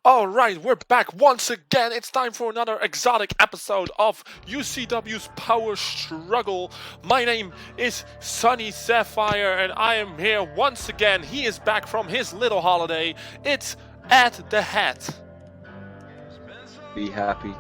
Alright, we're back once again. It's time for another exotic episode of UCW's Power Struggle. My name is Sunny Sapphire and I am here once again. He is back from his little holiday. It's at the Hat. Be happy,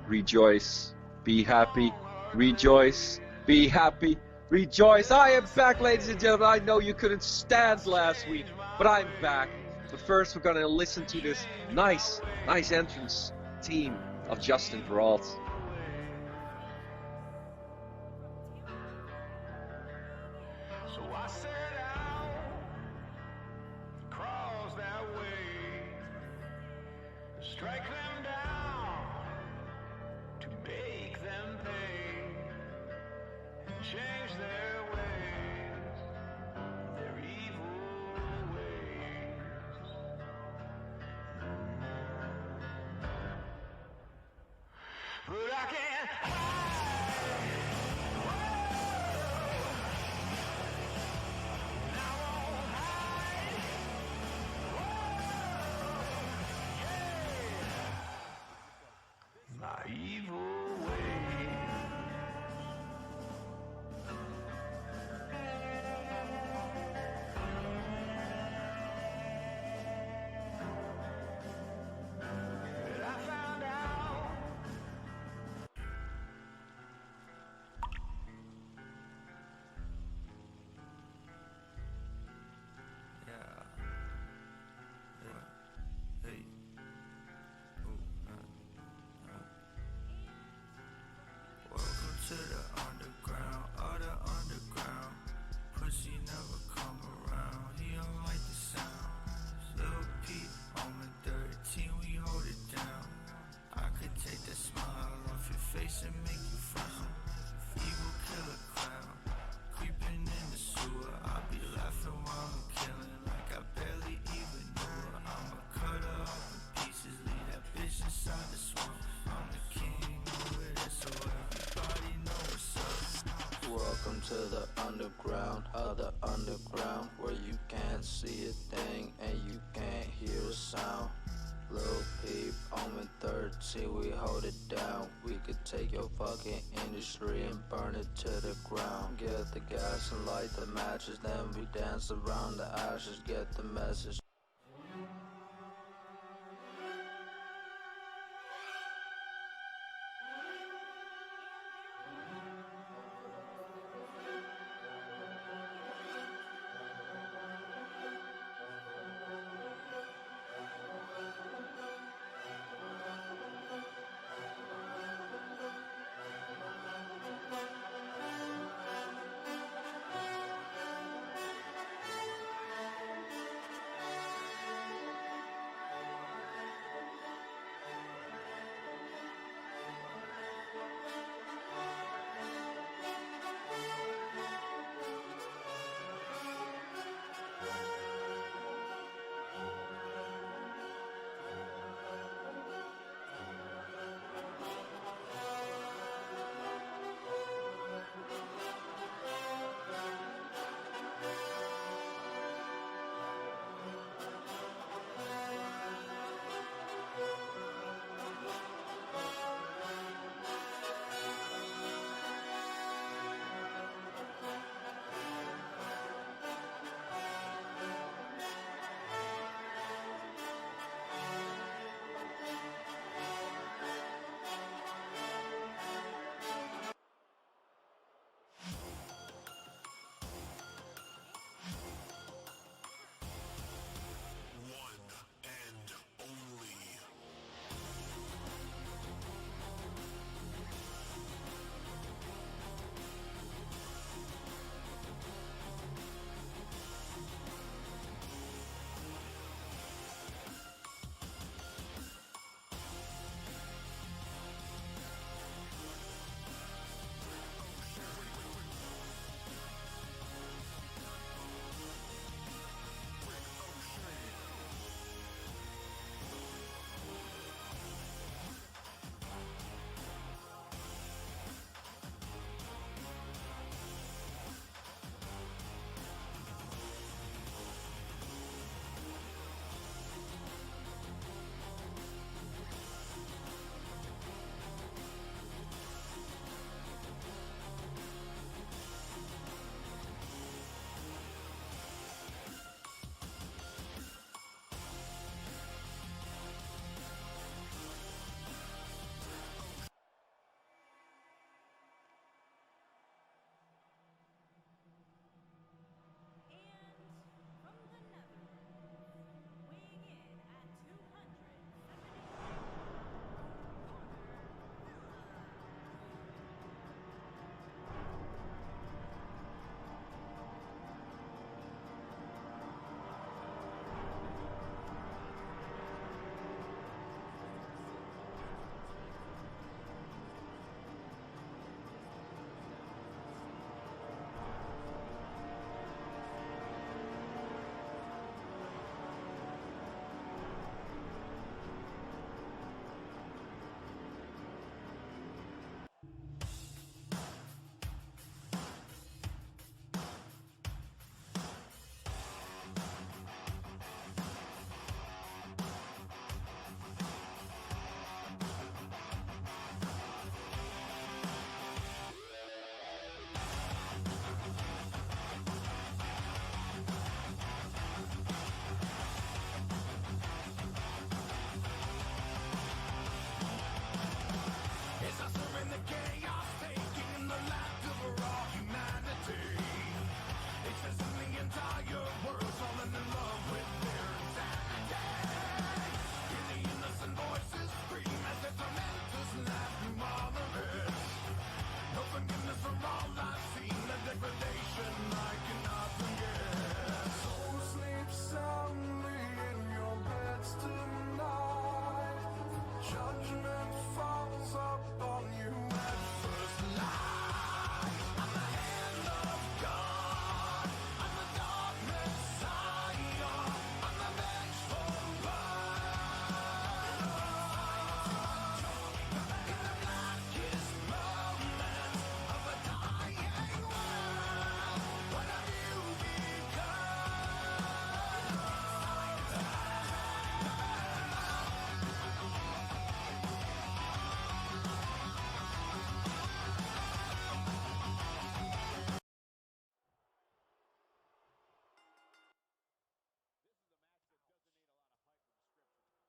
rejoice, be happy, rejoice, be happy, rejoice. I am back, ladies and gentlemen. I know you couldn't stand last week, but I'm back. But first, we're going to listen to this nice entrance team of Justin Peralt. So I set out across that way, strike them down to make them pay and change their ways, their evil ways. But I can't my evil ways. But I found out Welcome to the underground, the underground. Pussy never come around, he don't like the sound. Lil Pete, on the 13, we hold it down. I could take that smile off your face and make you frown. Evil killer clown, creeping in the sewer. I'll be laughing while I'm killing, like I barely even knew her. I'ma cut her up in pieces, leave that bitch inside the swamp. I'm the king of it, so everybody know what's up. Welcome to the underground, the underground, where you can't see a thing and you can't hear a sound. Lil Peep, on the 13, we hold it down. We could take your fucking industry and burn it to the ground. Get the gas and light the matches, then we dance around the ashes. Get the message.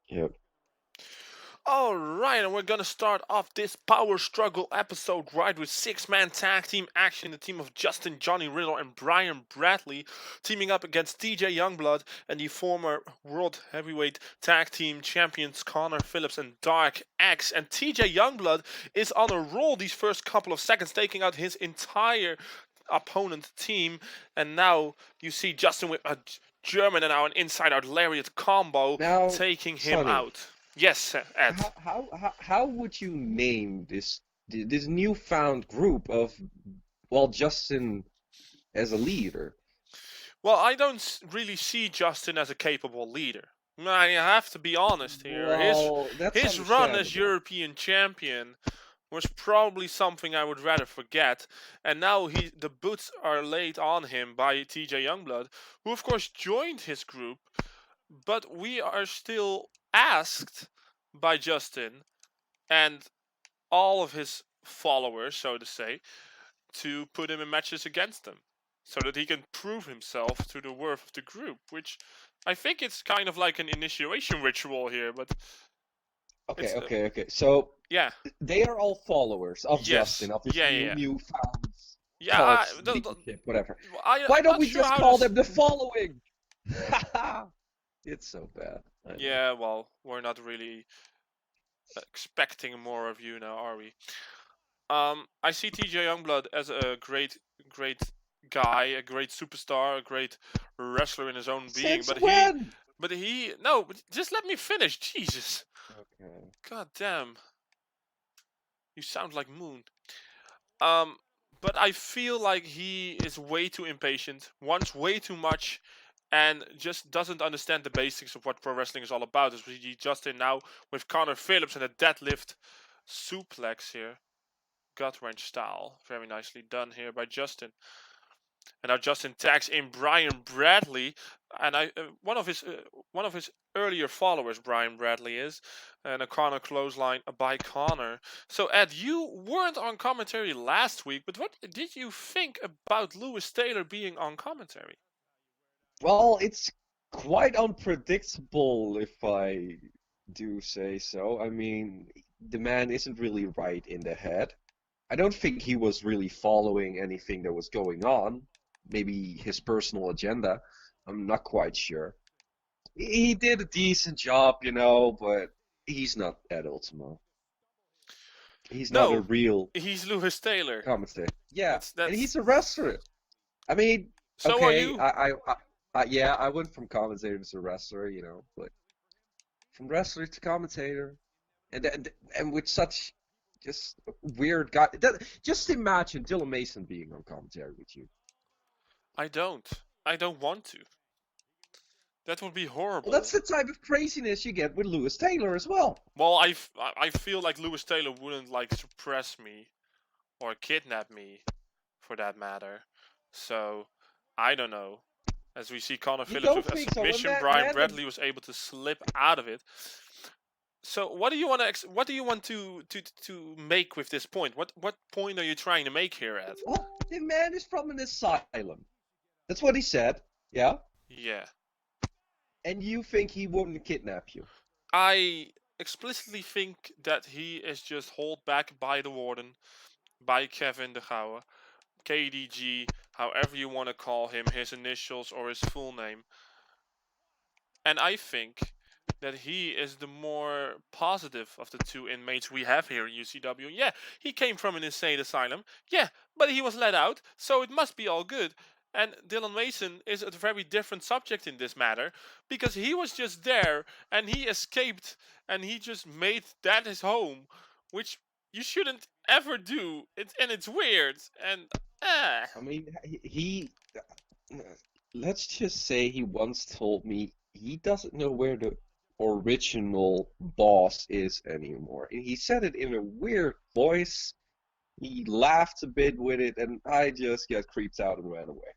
Yep. All right, and we're gonna start off this Power Struggle episode right with six-man tag team action. The team of Justin, Johnny Riddle, and Bryan Bradley teaming up against TJ Youngblood and the former World Heavyweight Tag Team Champions Connor Phillips and Dark X. And TJ Youngblood is on a roll these first couple of seconds, taking out his entire opponent team. And now you see Justin with a German and now an inside-out lariat combo Now, taking him Sonny, out. Yes, Ed. how would you name this newfound group of, well, Justin as a leader? Well, I don't really see Justin as a capable leader. I have to be honest here. Well, that's His run as understandable. European champion was probably something I would rather forget. And now the boots are laid on him by TJ Youngblood, who of course joined his group, but we are still asked by Justin and all of his followers, so to say, to put him in matches against them so that he can prove himself to the worth of the group, which I think it's kind of like an initiation ritual here, but it's Okay. So yeah. they are all followers of Yes. Justin, of his Yeah. newfound Yeah, cult leadership, whatever. Why I'm don't not we sure just how call to them the following? It's so bad. I know. Yeah, well, we're not really expecting more of you now, are we? I see TJ Youngblood as a great guy, a great superstar, a great wrestler in his own being, Since when? but just let me finish, Jesus. Okay. God damn. You sound like Moon. But I feel like he is way too impatient, wants way too much, and just doesn't understand the basics of what pro wrestling is all about. As we see Justin now with Connor Phillips and a deadlift suplex here. Gut wrench style. Very nicely done here by Justin. And now Justin tags in Bryan Bradley, and one of his earlier followers, Bryan Bradley is, and a Connor clothesline by Connor. So Ed, you weren't on commentary last week, but what did you think about Lewis Taylor being on commentary? Well, it's quite unpredictable, if I do say so. I mean, the man isn't really right in the head. I don't think he was really following anything that was going on. Maybe his personal agenda. I'm not quite sure. He did a decent job, but he's not Ed Ultimo. He's not a No, real he's Lewis Taylor. commentator. Yeah, and That's. he's a wrestler. I mean, So are okay, you? yeah, I went from commentator to wrestler, but from wrestler to commentator, and with such just weird guy. Just imagine Dylan Mason being on commentary with you. I don't. I don't want to. That would be horrible. Well, that's the type of craziness you get with Lewis Taylor as well. Well, I feel like Lewis Taylor wouldn't like suppress me or kidnap me, for that matter. So I don't know. As we see Connor You Phillips don't with a think so? submission, Bryan Bradley was able to slip out of it. So what do you want to what do you want to make with this point? What point are you trying to make here, Ed? Well, the man is from an asylum. That's what he said. Yeah. Yeah. And you think he wouldn't kidnap you? I explicitly think that he is just held back by the warden, by Kevin de Gouwe, KDG, however you want to call him, his initials or his full name. And I think that he is the more positive of the two inmates we have here in UCW. Yeah, he came from an insane asylum. Yeah, but he was let out, so it must be all good. And Dylan Mason is a very different subject in this matter because he was just there and he escaped and he just made that his home, which you shouldn't ever do. It's weird and I mean, let's just say he once told me he doesn't know where the original boss is anymore. And he said it in a weird voice. He laughed a bit with it, and I just got creeped out and ran away.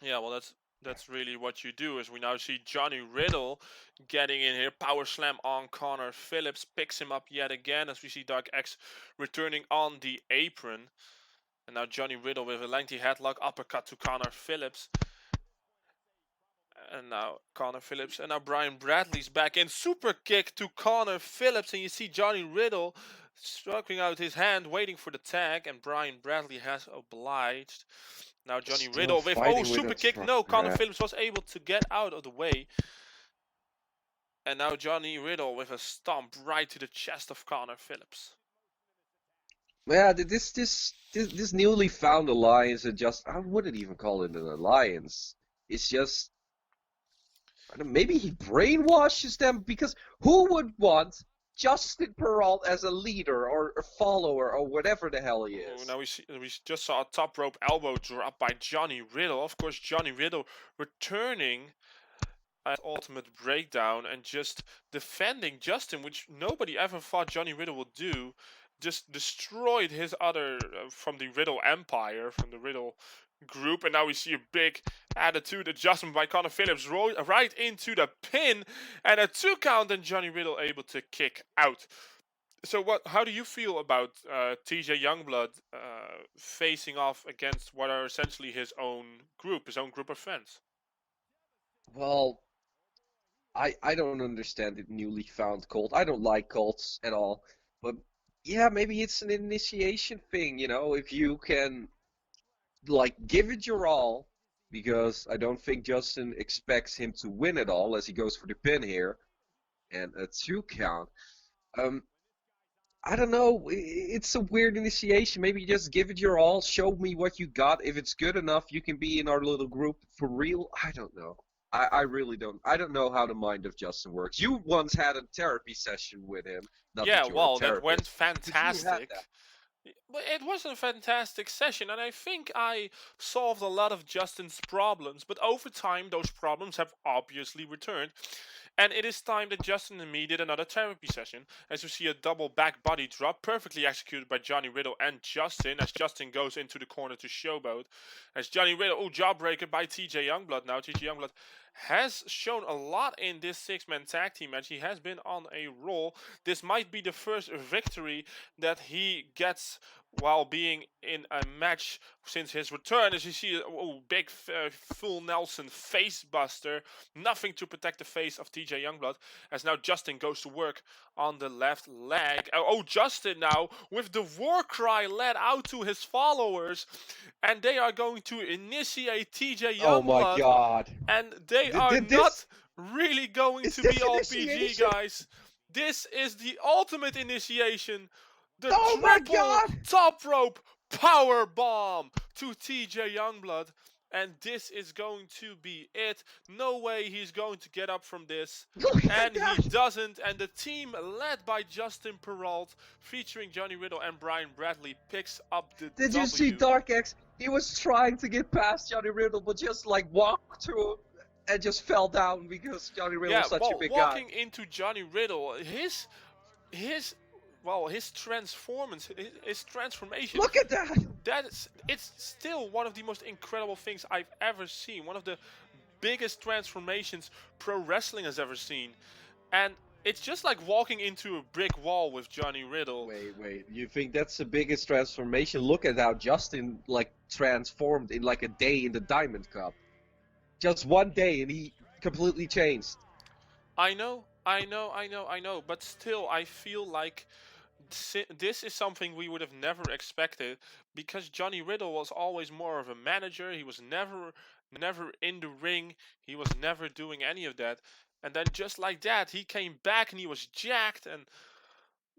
yeah, well that's really what you do. As we now see Johnny Riddle getting in here, power slam on Connor Phillips, picks him up yet again. As we see Dark X returning on the apron. And now Johnny Riddle with a lengthy headlock uppercut to Connor Phillips. And now Connor Phillips. And now Brian Bradley's back in. Super kick to Connor Phillips. And you see Johnny Riddle stroking out his hand, waiting for the tag. And Brian Bradley has obliged. Now Johnny Still Riddle with fighting with super a kick. truck No, Connor grab. Phillips was able to get out of the way. And now Johnny Riddle with a stomp right to the chest of Connor Phillips. Yeah, this newly found alliance, I wouldn't even call it an alliance. It's just, I don't know, maybe he brainwashes them, because who would want Justin Peralt as a leader or a follower or whatever the hell he is? Now we just saw a top rope elbow drop by Johnny Riddle. Of course, Johnny Riddle returning at Ultimate Breakdown and just defending Justin, which nobody ever thought Johnny Riddle would do. Just destroyed his other from the Riddle Empire, from the Riddle group, and now we see a big attitude adjustment by Connor Phillips right into the pin, and a 2 count, and Johnny Riddle able to kick out. So how do you feel about TJ Youngblood facing off against what are essentially his own group of friends? Well, I don't understand the newly found cult. I don't like cults at all. But yeah, maybe it's an initiation thing, if you can like give it your all, because I don't think Justin expects him to win it all as he goes for the pin here and a 2 count. Um I don't know. It's a weird initiation. Maybe just give it your all. Show me what you got. If it's good enough, you can be in our little group for real. I don't know. I really don't. I don't know how the mind of Justin works. You once had a therapy session with him. Not Yeah, that you're well, a that went therapist, but you had fantastic. that. But it was a fantastic session, and I think I solved a lot of Justin's problems. But over time, those problems have obviously returned. And it is time that Justin and me did another therapy session, as you see a double back body drop, perfectly executed by Johnny Riddle and Justin, as Justin goes into the corner to showboat. As Johnny Riddle, jawbreaker by TJ Youngblood now. TJ Youngblood has shown a lot in this 6-man tag team match. He has been on a roll. This might be the first victory that he gets while being in a match since his return. As you see, big full Nelson face buster. Nothing to protect the face of TJ Youngblood. As now Justin goes to work on the left leg. Justin now with the war cry led out to his followers. And they are going to initiate TJ Oh my Youngblood. God! And they are Did not this? really going Is to be this RPG, initiation? guys. This is the ultimate initiation. The Oh my triple God! top rope power bomb to TJ Youngblood. And this is going to be it. No way he's going to get up from this. Look at And that! he doesn't. And the team led by Justin Peralt, featuring Johnny Riddle and Brian Bradley, picks up the Did W. you see Dark X? He was trying to get past Johnny Riddle, but just like walked through him and just fell down because Johnny Riddle is such a big guy. Walking into Johnny Riddle, his transformation. Look at that! It's still one of the most incredible things I've ever seen. One of the biggest transformations pro wrestling has ever seen, and it's just like walking into a brick wall with Johnny Riddle. Wait. You think that's the biggest transformation? Look at how Justin like transformed in like a day in the Diamond Cup. Just one day and he completely changed. I know, but still, I feel like this is something we would have never expected, because Johnny Riddle was always more of a manager. He was never in the ring. He was never doing any of that. And then just like that, he came back and he was jacked, and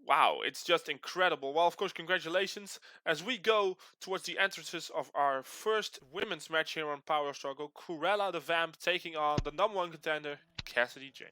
wow, it's just incredible. Well, of course, congratulations. As we go towards the entrances of our first women's match here on Power Struggle, Cruella the Vamp taking on the #1 contender, Cassidy Jane.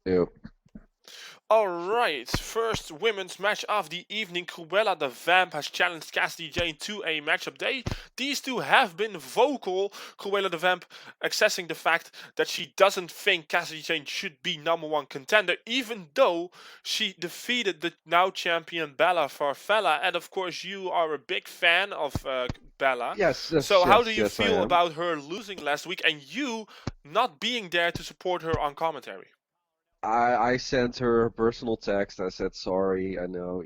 Yep. Alright, first women's match of the evening. Cruella the Vamp has challenged Cassidy Jane to a matchup. These two have been vocal. Cruella the Vamp accessing the fact that she doesn't think Cassidy Jane should be #1 contender, even though she defeated the now champion Bella Farfalla. And of course, you are a big fan of Bella. Yes, yes, So how do yes, you yes, I feel am. about her losing last week and you not being there to support her on commentary? I sent her a personal text. I said, sorry, I know,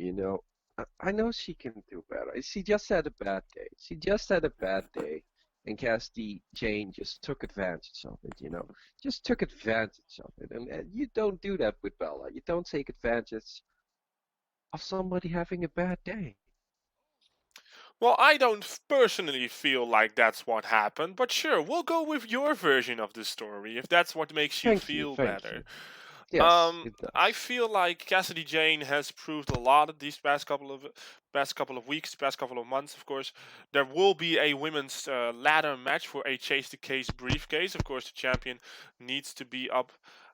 I know she can do better. She just had a bad day. She just had a bad day. And Cassidy Jane just took advantage of it. Just took advantage of it. And you don't do that with Bella. You don't take advantage of somebody having a bad day. Well, I don't personally feel like that's what happened, but sure, we'll go with your version of the story if that's what makes you Thank you, feel thank better. you. Yes, it I does. feel like Cassidy Jane has proved a lot these past couple of weeks, past couple of months. Of course, there will be a women's ladder match for a Chase the Case briefcase. Of course, the champion needs to be up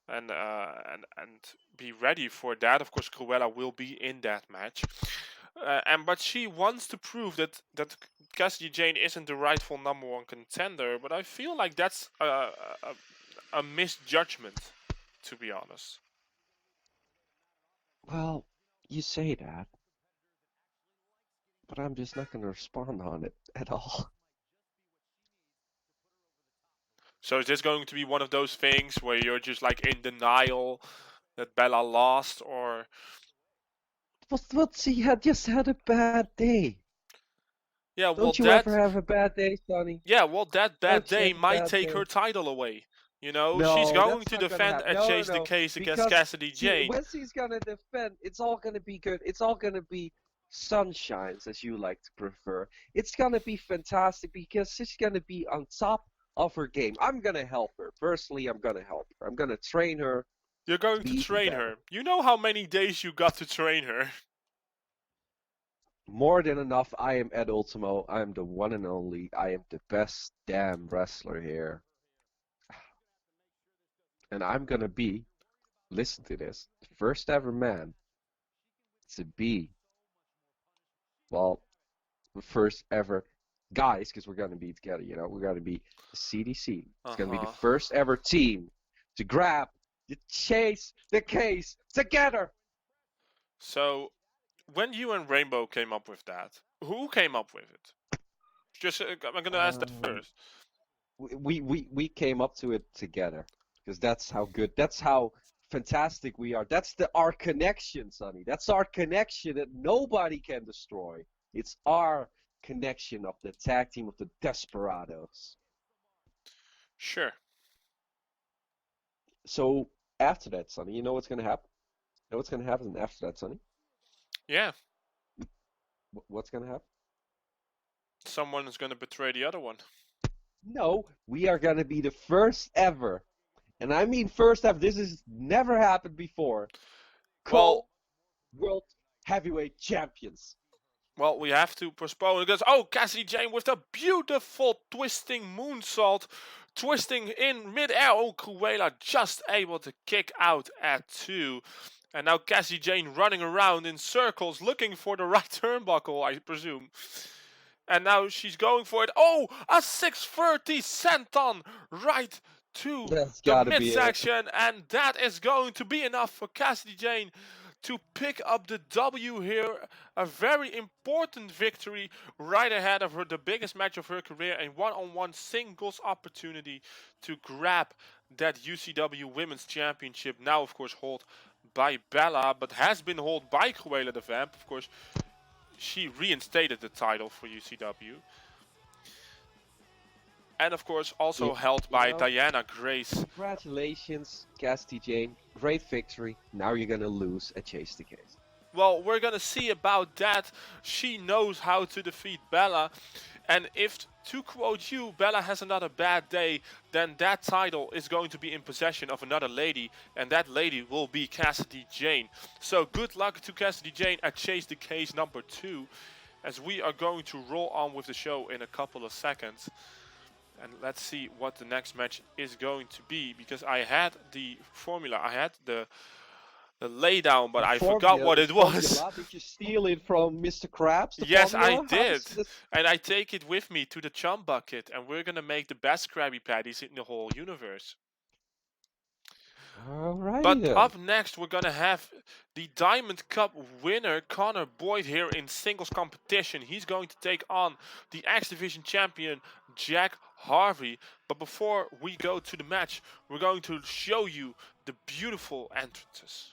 and be ready for that. Of course, Cruella will be in that match. But she wants to prove that Cassidy Jane isn't the rightful #1 contender. But I feel like that's a misjudgment, to be honest. Well, you say that, but I'm just not going to respond on it at all. So is this going to be one of those things where you're just like in denial that Bella lost, or But she had just had a bad day. yeah, well Don't you ever that have a bad day, Sonny? that bad Don't you day have a might bad take day? her title away. You know, she's No, going that's to not gonna defend happen. at No, no, Chase the no. Case against Because Cassidy Jane. when she's gonna defend, it's all gonna be good. It's all gonna be sunshines, as you like to prefer. It's gonna be fantastic because she's gonna be on top of her game. I'm gonna help her. Personally, I'm gonna help her. I'm gonna train her You're to going be to even train better. her. You know how many days you got to train her. More than enough. I am Ed Ultimo. I am the one and only. I am the best damn wrestler here. And I'm gonna be, listen to this, the first ever man to be, well, the first ever guys, because we're gonna be together, we're gonna be the CDC. It's gonna be the Uh-huh. first ever team to grab the Chase the Case together. So when you and Rainbow came up with that, who came up with it? Just I'm gonna ask that Um, first. we came up to it together because that's how good, that's how fantastic we are. That's our connection, Sonny. That's our connection that nobody can destroy. It's our connection of the tag team of the Desperados. Sure. So after that, Sonny, you know what's gonna happen? You know what's gonna happen after that, Sonny? Yeah. What's gonna happen? Someone is gonna betray the other one. No, we are gonna be the first ever, and I mean first ever. This has never happened before. Well, Co-world heavyweight champions. Well, we have to postpone because Cassidy Jane with a beautiful twisting moonsault, twisting in midair. Cruella just able to kick out at 2. And now Cassidy Jane running around in circles looking for the right turnbuckle, I presume. And now she's going for it. Oh, a 630 senton right to That's the gotta be it. midsection. And that is going to be enough for Cassidy Jane to pick up the W here. A very important victory right ahead of her, the biggest match of her career, and one-on-one singles opportunity to grab that UCW Women's Championship. Now, of course, held by Bella, but has been held by Cruella the Vamp. Of course, she reinstated the title for UCW. And of course, also You, held you by know, Diana Grace. congratulations, Cassidy Jane. Great victory. Now you're gonna lose at Chase the Case. Well, we're gonna see about that. She knows how to defeat Bella. And if, to quote you, Bella has another bad day, then that title is going to be in possession of another lady, and that lady will be Cassidy Jane. So good luck to Cassidy Jane at Chase the Case number 2, as we are going to roll on with the show in a couple of seconds. And let's see what the next match is going to be, because I had the formula, I had the laydown, but I forgot what it was. Formula, did you steal it from Mr. Krabs, the Yes, I formula? How did. does this... And I take it with me to the chum bucket, and we're gonna make the best Krabby Patties in the whole universe. Alrighty But then. up next, we're gonna have the Diamond Cup winner, Connor Boyd, here in singles competition. He's going to take on the X Division champion, Jack Harvey. But before we go to the match, we're going to show you the beautiful entrances.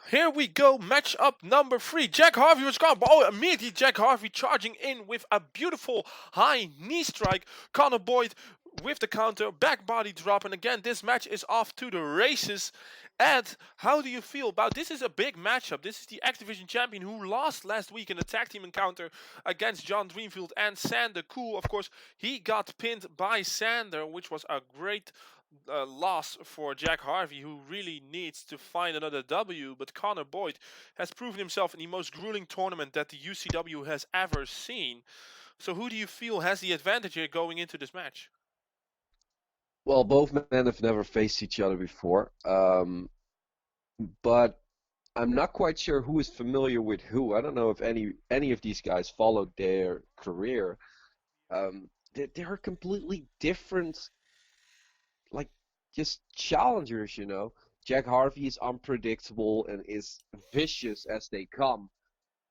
Here we go, match up number 3. Jack Harvey was gone, but immediately Jack Harvey charging in with a beautiful high knee strike. Connor Boyd with the counter, back body drop, and again this match is off to the races. Ed, how do you feel about this? Is a big matchup. This is the X Division champion who lost last week in a tag team encounter against John Dreamfield and Sander Cool. Of course, he got pinned by Sander, which was a great loss for Jack Harvey, who really needs to find another W. But Connor Boyd has proven himself in the most grueling tournament that the UCW has ever seen. So who do you feel has the advantage here going into this match? Well, both men have never faced each other before, but I'm not quite sure who is familiar with who. I don't know if any of these guys followed their career. They're completely different, like just challengers, you know. Jack Harvey is unpredictable and is vicious as they come,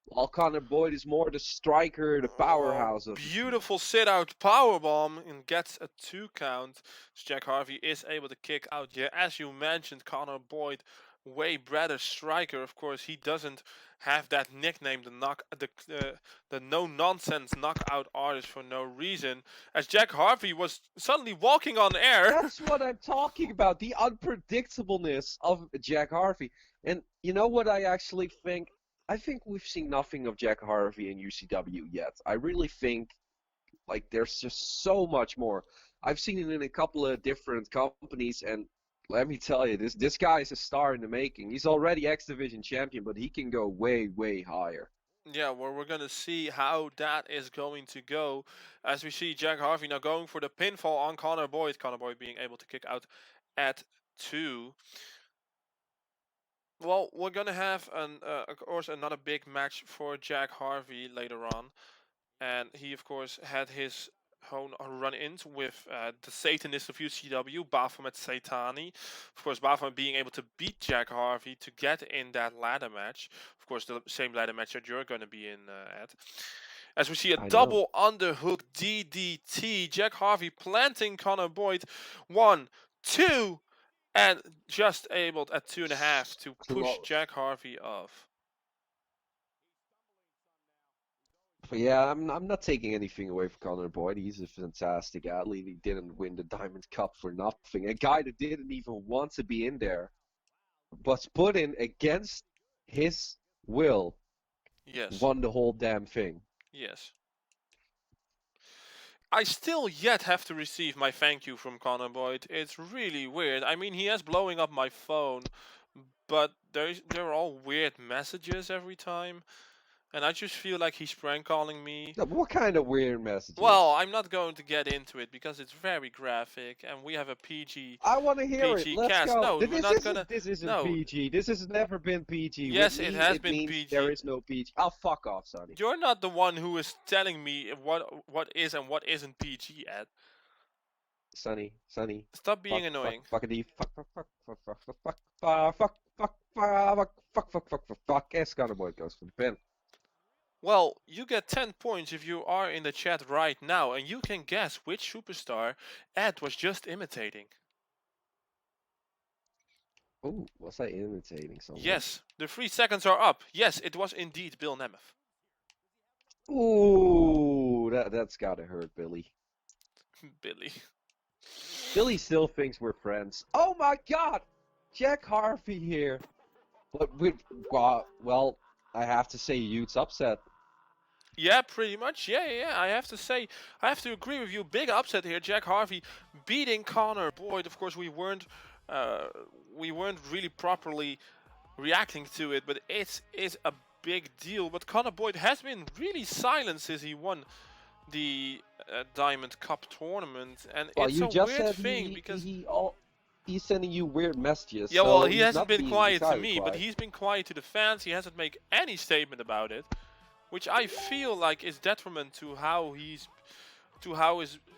while Connor Boyd is more the striker, the powerhouse of the team. Beautiful sit-out powerbomb and gets a 2 count. Jack Harvey is able to kick out. Yeah, as you mentioned, Connor Boyd, way better striker. Of course, he doesn't have that nickname, the no-nonsense knockout artist, for no reason. As Jack Harvey was suddenly walking on air. That's what I'm talking about, the unpredictableness of Jack Harvey. And you know what I actually think? I think we've seen nothing of Jack Harvey in UCW yet. I really think like there's just so much more. I've seen it in a couple of different companies, and let me tell you, this guy is a star in the making. He's already X Division champion, but he can go way, way higher. Yeah, well, we're going to see how that is going to go, as we see Jack Harvey now going for the pinfall on Connor Boyd. Connor Boyd being able to kick out at 2. Well, we're going to have, of course, another big match for Jack Harvey later on. And he, of course, had his own run-ins with the Satanist of UCW, Baphomet Satani. Of course, Baphomet being able to beat Jack Harvey to get in that ladder match. Of course, the same ladder match that you're going to be in, Ed. As we see a double underhook DDT. Jack Harvey planting Connor Boyd. 1, 2, and just able at 2.5 to push Jack Harvey off. But yeah, I'm not taking anything away from Connor Boyd. He's a fantastic athlete. He didn't win the Diamond Cup for nothing. A guy that didn't even want to be in there was put in against his will, Yes. won the whole damn thing. Yes. I still yet have to receive my thank you from Connor Boyd. It's really weird. I mean, he is blowing up my phone, but there are all weird messages every time, and I just feel like he's prank calling me. No, but what kind of weird messages? Well, I'm not going to get into it because it's very graphic, and we have a PG I want to hear it. PG Let's cast. go. No, we're This not isn't, gonna. this isn't No. PG. This has never been PG. Yes, With it me, has it been means PG. there is no PG. Oh, fuck off, Sonny. You're not the one who is telling me what is and what isn't PG, Ed. Sonny. Stop being annoying. Fuckity. Fuck. Yes, Connor Boyd goes for the pin. Well, you get 10 points if you are in the chat right now, and you can guess which superstar Ed was just imitating. Ooh, was I imitating someone? Yes, the 3 seconds are up. Yes, it was indeed Bill Nemeth. Ooh, that's gotta hurt, Billy. Billy. Billy still thinks we're friends. Oh my god! Jack Harvey here. But well, I have to say, Utes upset. Yeah, pretty much. Yeah. I have to say, I have to agree with you. Big upset here. Jack Harvey beating Connor Boyd. Of course, we weren't really properly reacting to it, but it is a big deal. But Connor Boyd has been really silent since he won the Diamond Cup tournament, and Well, it's you a just weird said thing because he's sending you weird messages. yeah, so well, he he's hasn't not been being quiet to entirely me, but quiet. he's been quiet to the fans. He hasn't made any statement about it, which I feel like is detriment to how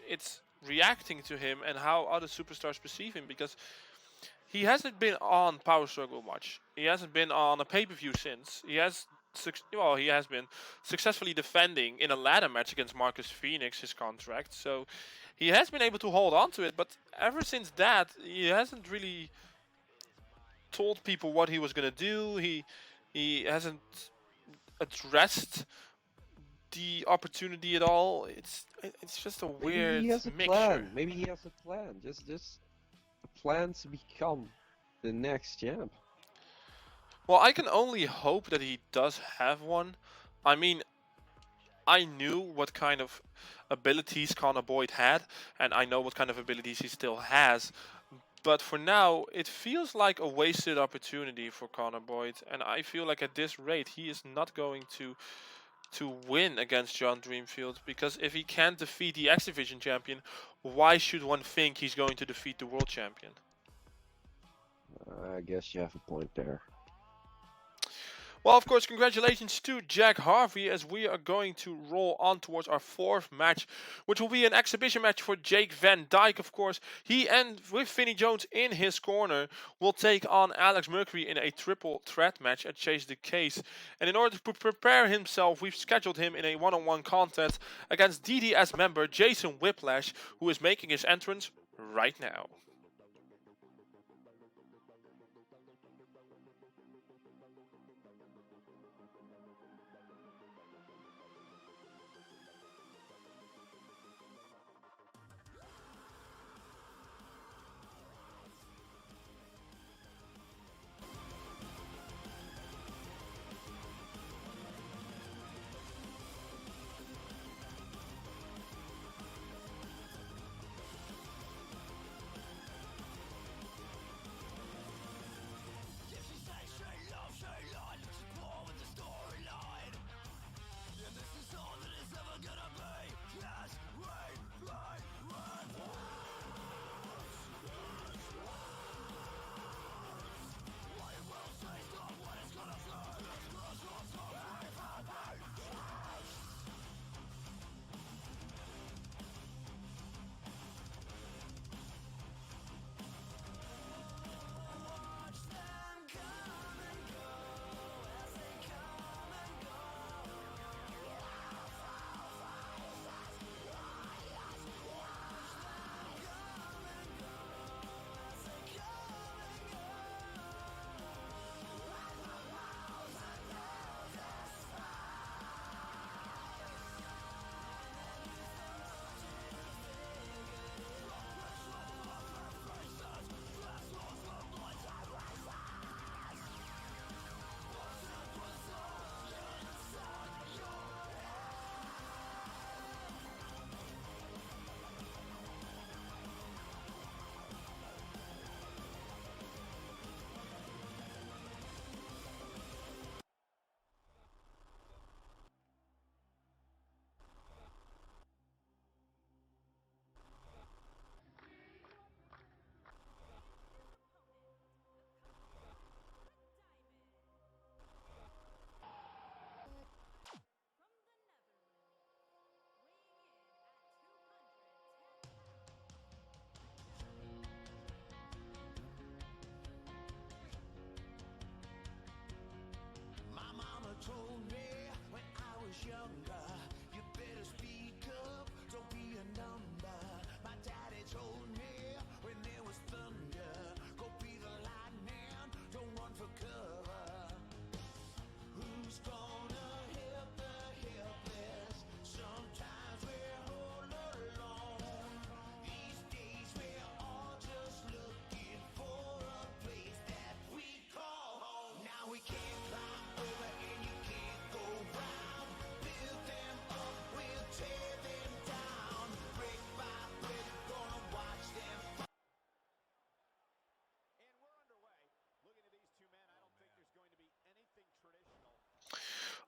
it's reacting to him and how other superstars perceive him, because he hasn't been on Power Struggle much. He hasn't been on a pay-per-view since. He has been successfully defending in a ladder match against Marcus Phoenix his contract, so he has been able to hold on to it. But ever since that, he hasn't really told people what he was gonna do. He hasn't addressed the opportunity at all. It's just a weird Maybe he has a mixture. plan. Maybe he has a plan. Just a plan to become the next champ. Well, I can only hope that he does have one. I mean, I knew what kind of abilities Connor Boyd had, and I know what kind of abilities he still has. But for now, it feels like a wasted opportunity for Connor Boyd, and I feel like at this rate, he is not going to win against John Dreamfield, because if he can't defeat the X Division champion, why should one think he's going to defeat the world champion? I guess you have a point there. Well, of course, congratulations to Jack Harvey, as we are going to roll on towards our 4th match, which will be an exhibition match for Jake Van Dyke, of course. He, and with Vinnie Jones in his corner, will take on Alex Mercury in a triple threat match at Chase the Case. And in order to prepare himself, we've scheduled him in a one-on-one contest against DDS member Jason Whiplash, who is making his entrance right now.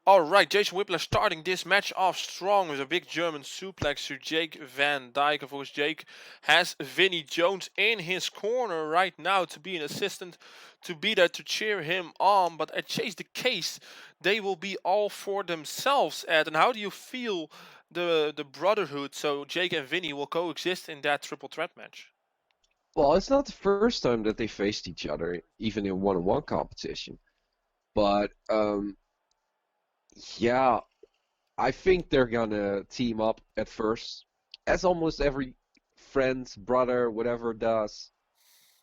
Alright, Jason Whipple starting this match off strong with a big German suplex to Jake Van Dyke. Of course, Jake has Vinnie Jones in his corner right now to be an assistant, to be there to cheer him on. But at Chase the Case, they will be all for themselves, Ed. And how do you feel the brotherhood, so Jake and Vinnie, will coexist in that triple threat match? Well, it's not the first time that they faced each other, even in one-on-one competition. But yeah, I think they're gonna team up at first, as almost every friend, brother, whatever does.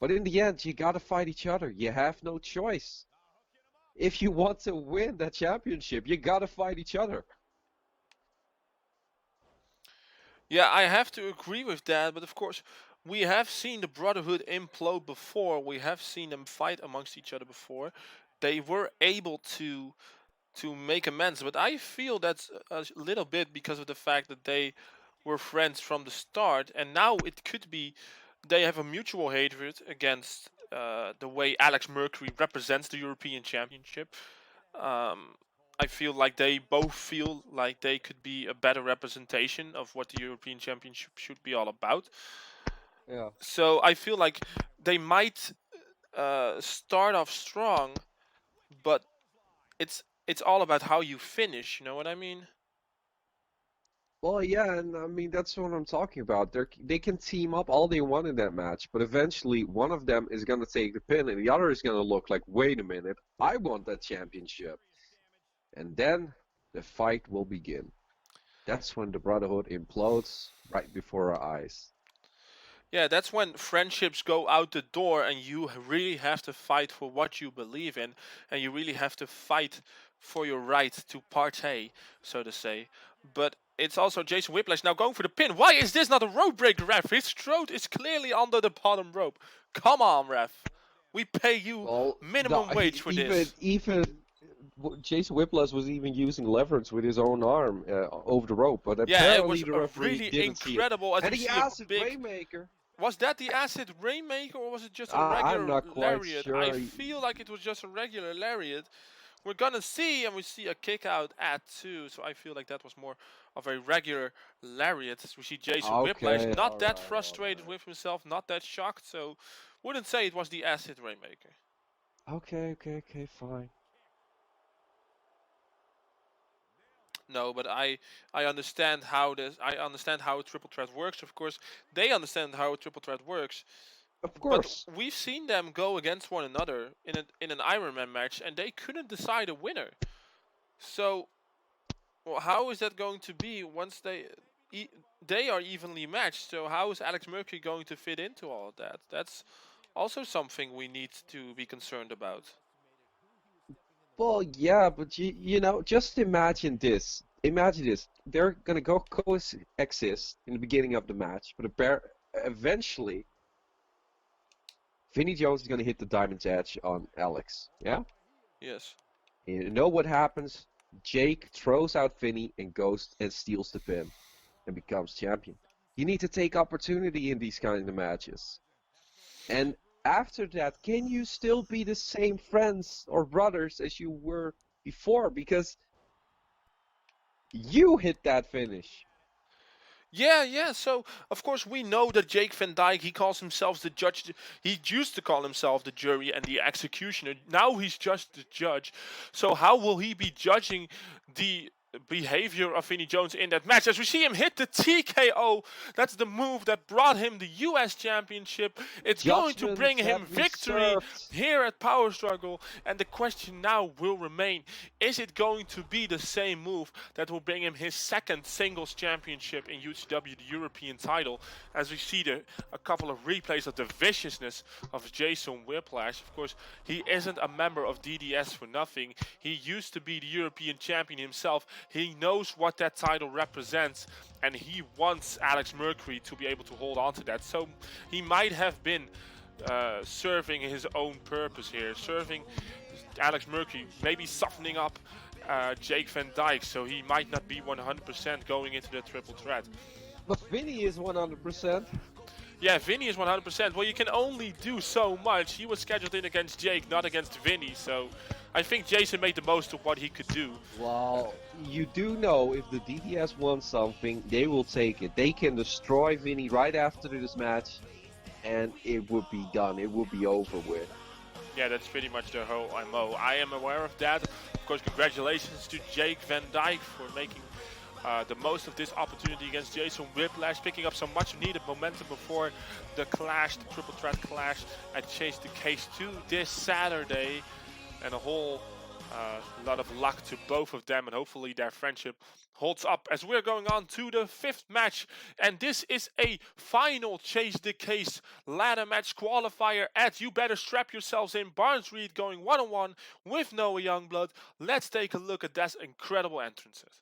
But in the end, you gotta fight each other. You have no choice. If you want to win that championship, you gotta fight each other. Yeah, I have to agree with that, but of course, we have seen the Brotherhood implode before. We have seen them fight amongst each other before. They were able to make amends, but I feel that's a little bit because of the fact that they were friends from the start, and now it could be they have a mutual hatred against the way Alex Mercury represents the European Championship. Um, I feel like they both feel like they could be a better representation of what the European Championship should be all about. Yeah. So I feel like they might start off strong, but it's all about how you finish. You know what I mean? Well, yeah, and I mean that's what I'm talking about. They can team up all they want in that match, but eventually one of them is gonna take the pin, and the other is gonna look like, wait a minute, I want that championship. And then the fight will begin. That's when the Brotherhood implodes right before our eyes. Yeah, that's when friendships go out the door and you really have to fight for what you believe in, and you really have to fight for your right to partay, so to say. But it's also Jason Whiplash now going for the pin. Why is this not a rope break, ref? His throat is clearly under the bottom rope. Come on, ref. We pay you Well, minimum wage for this. even Jason Whiplash was even using leverage with his own arm over the rope, but Yeah, it was apparently the a referee really didn't see it. incredible. As And we the see a acid big. Rainmaker. Was that the acid rainmaker or was it just a I'm regular not quite lariat? sure. I feel like it was just a regular lariat. We're gonna see, and we see a kick out at 2, so I feel like that was more of a regular lariat. As we see Jason Whiplash, Okay, not that alright, frustrated with himself, not that shocked, so wouldn't say it was the acid rainmaker. Okay, fine. No, but I understand how this. I understand how a triple threat works. Of course, they understand how a triple threat works. Of But course. we've seen them go against one another in an Iron Man match, and they couldn't decide a winner. So, well, how is that going to be once they are evenly matched? So how is Alex Mercury going to fit into all of that? That's also something we need to be concerned about. Well, yeah, but you know, just imagine this. Imagine this. They're gonna go coexist in the beginning of the match, but eventually, Vinnie Jones is gonna hit the Diamond's Edge on Alex. Yeah? Yes. And you know what happens? Jake throws out Vinnie and goes and steals the pin and becomes champion. You need to take opportunity in these kind of matches. And after that, can you still be the same friends or brothers as you were before? Because you hit that finish. Yeah. So of course we know that Jake Van Dyke, he calls himself the judge. He used to call himself the jury and the executioner. Now he's just the judge. So how will he be judging the behavior of Vinnie Jones in that match? As we see him hit the TKO, that's the move that brought him the US Championship. It's going to bring him victory here at Power Struggle, and the question now will remain, is it going to be the same move that will bring him his second singles championship in UCW, the European title? As we see a couple of replays of the viciousness of Jason Whiplash. Of course, he isn't a member of DDS for nothing. He used to be the European champion himself. He knows what that title represents, and he wants Alex Mercury to be able to hold on to that. So he might have been serving his own purpose here, serving Alex Mercury, maybe softening up Jake Van Dyke, so he might not be 100% going into the triple threat. But Vinnie is 100%. Yeah, Vinny is 100%. Well, you can only do so much. He was scheduled in against Jake, not against Vinny, so I think Jason made the most of what he could do. Well, you do know if the DTS wants something, they will take it. They can destroy Vinny right after this match, and it would be done. It would be over with. Yeah, that's pretty much their whole MO. I am aware of that. Of course, congratulations to Jake Van Dyke for making the most of this opportunity against Jason Whiplash, picking up some much needed momentum before the clash, the triple threat clash at Chase the Case 2 this Saturday. And a whole lot of luck to both of them, and hopefully their friendship holds up as we're going on to the 5th match. And this is a final Chase the Case ladder match qualifier. You better strap yourselves in. Barnes Reed going one-on-one with Noah Youngblood. Let's take a look at those incredible entrances.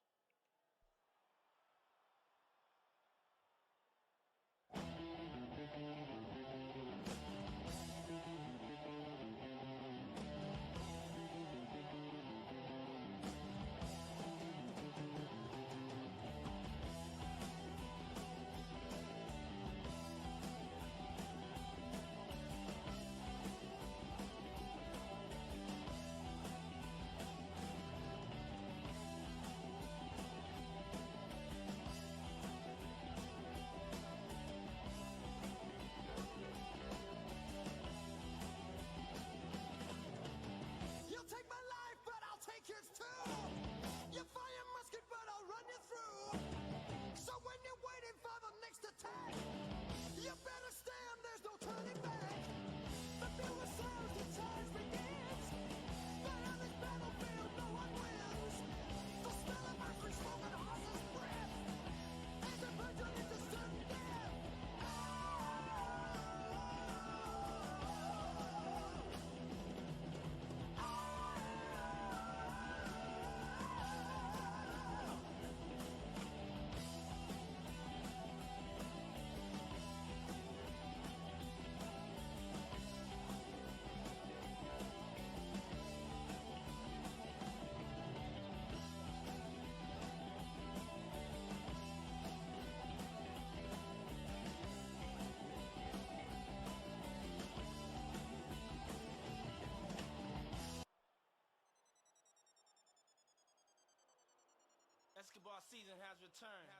Basketball season has returned.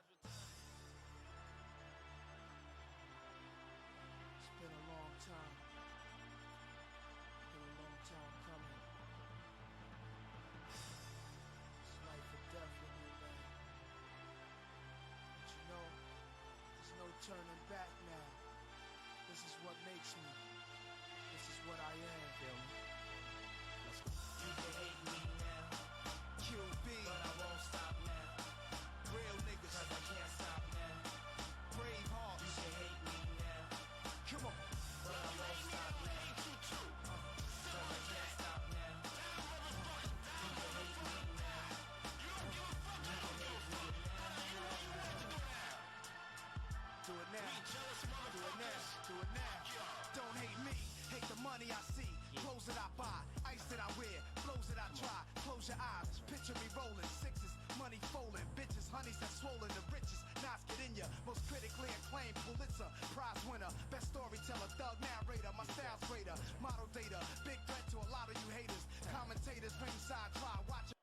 It's been a long time. Been a long time coming. It's life or death with me, man. But you know, there's no turning back now. This is what makes me. This is what I am. Feel me? Let's go. You can hate me now. QB, but I won't stop now. Real niggas, cause I can't stop now. Brave hearts, you can hate me now. Come on, but I won't stop now. Cause I can't stop now. You can hate me now. You can hate me now. Do it now. Do it now. Do it now. Don't hate me. Hate the money I see. Clothes that I buy. Ice that I wear. Flows that I try. Close your eyes. Picture me rolling. Sixes. Money folding. Bitches. Honeys that swollen. The richest. Knives get in ya. Most critically acclaimed Pulitzer Prize winner. Best storyteller. Thug narrator. My style's greater. Model data. Big threat to a lot of you haters. Commentators. Ringside. Try. Watch.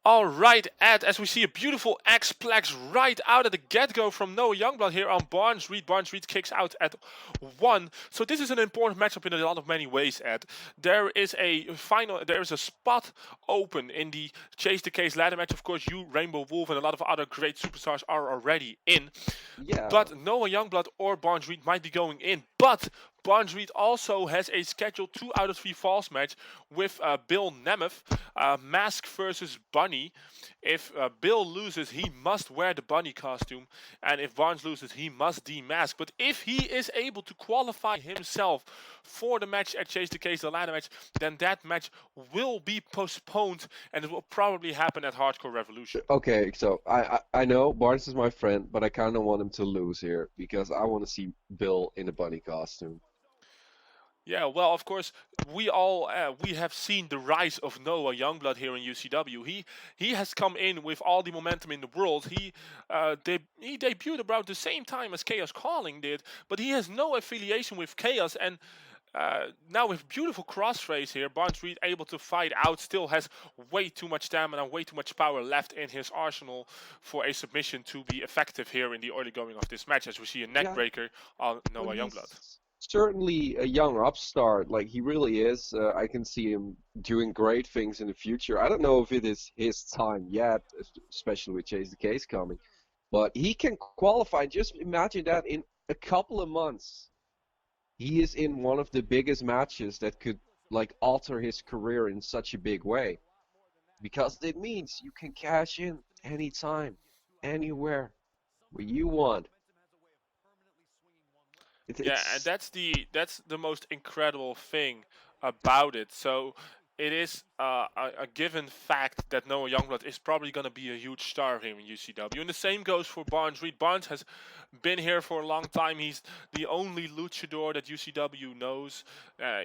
All right, Ed, as we see a beautiful X-Plex right out of the get-go from Noah Youngblood here on Barnes Reed. Barnes Reed kicks out at 1. So this is an important matchup in a lot of many ways, Ed. There is a spot open in the Chase the Case ladder match. Of course, you, Rainbow Wolf, and a lot of other great superstars are already in. Yeah. But Noah Youngblood or Barnes Reed might be going in. But Barnes Reed also has a scheduled 2 out of 3 falls match with Bill Nemeth, Mask versus Bunny. If Bill loses, he must wear the bunny costume, and if Barnes loses, he must demask. But if he is able to qualify himself for the match at Chase the Case, the ladder match, then that match will be postponed, and it will probably happen at Hardcore Revolution. Okay, so I know Barnes is my friend, but I kind of want him to lose here because I want to see Bill in a bunny costume. Yeah, well, of course, we have seen the rise of Noah Youngblood here in UCW. He has come in with all the momentum in the world. He debuted about the same time as Chaos Calling did, but he has no affiliation with Chaos. And now with beautiful crossface here, Barnes Reed able to fight out, still has way too much stamina, way too much power left in his arsenal for a submission to be effective here in the early going of this match, as we see a neck Yeah, breaker on but Noah Youngblood. he's certainly a young upstart. Like he really is. I can see him doing great things in the future. I don't know if it is his time yet, especially with Chase the Case coming, but he can qualify. Just imagine that in a couple of months, he is in one of the biggest matches that could like alter his career in such a big way. Because it means you can cash in anytime, anywhere, where you want. Yeah, and It's that's the most incredible thing about it. So it is a given fact that Noah Youngblood is probably going to be a huge star here in UCW. And the same goes for Barnes Reed. Barnes has been here for a long time. He's the only luchador that UCW knows.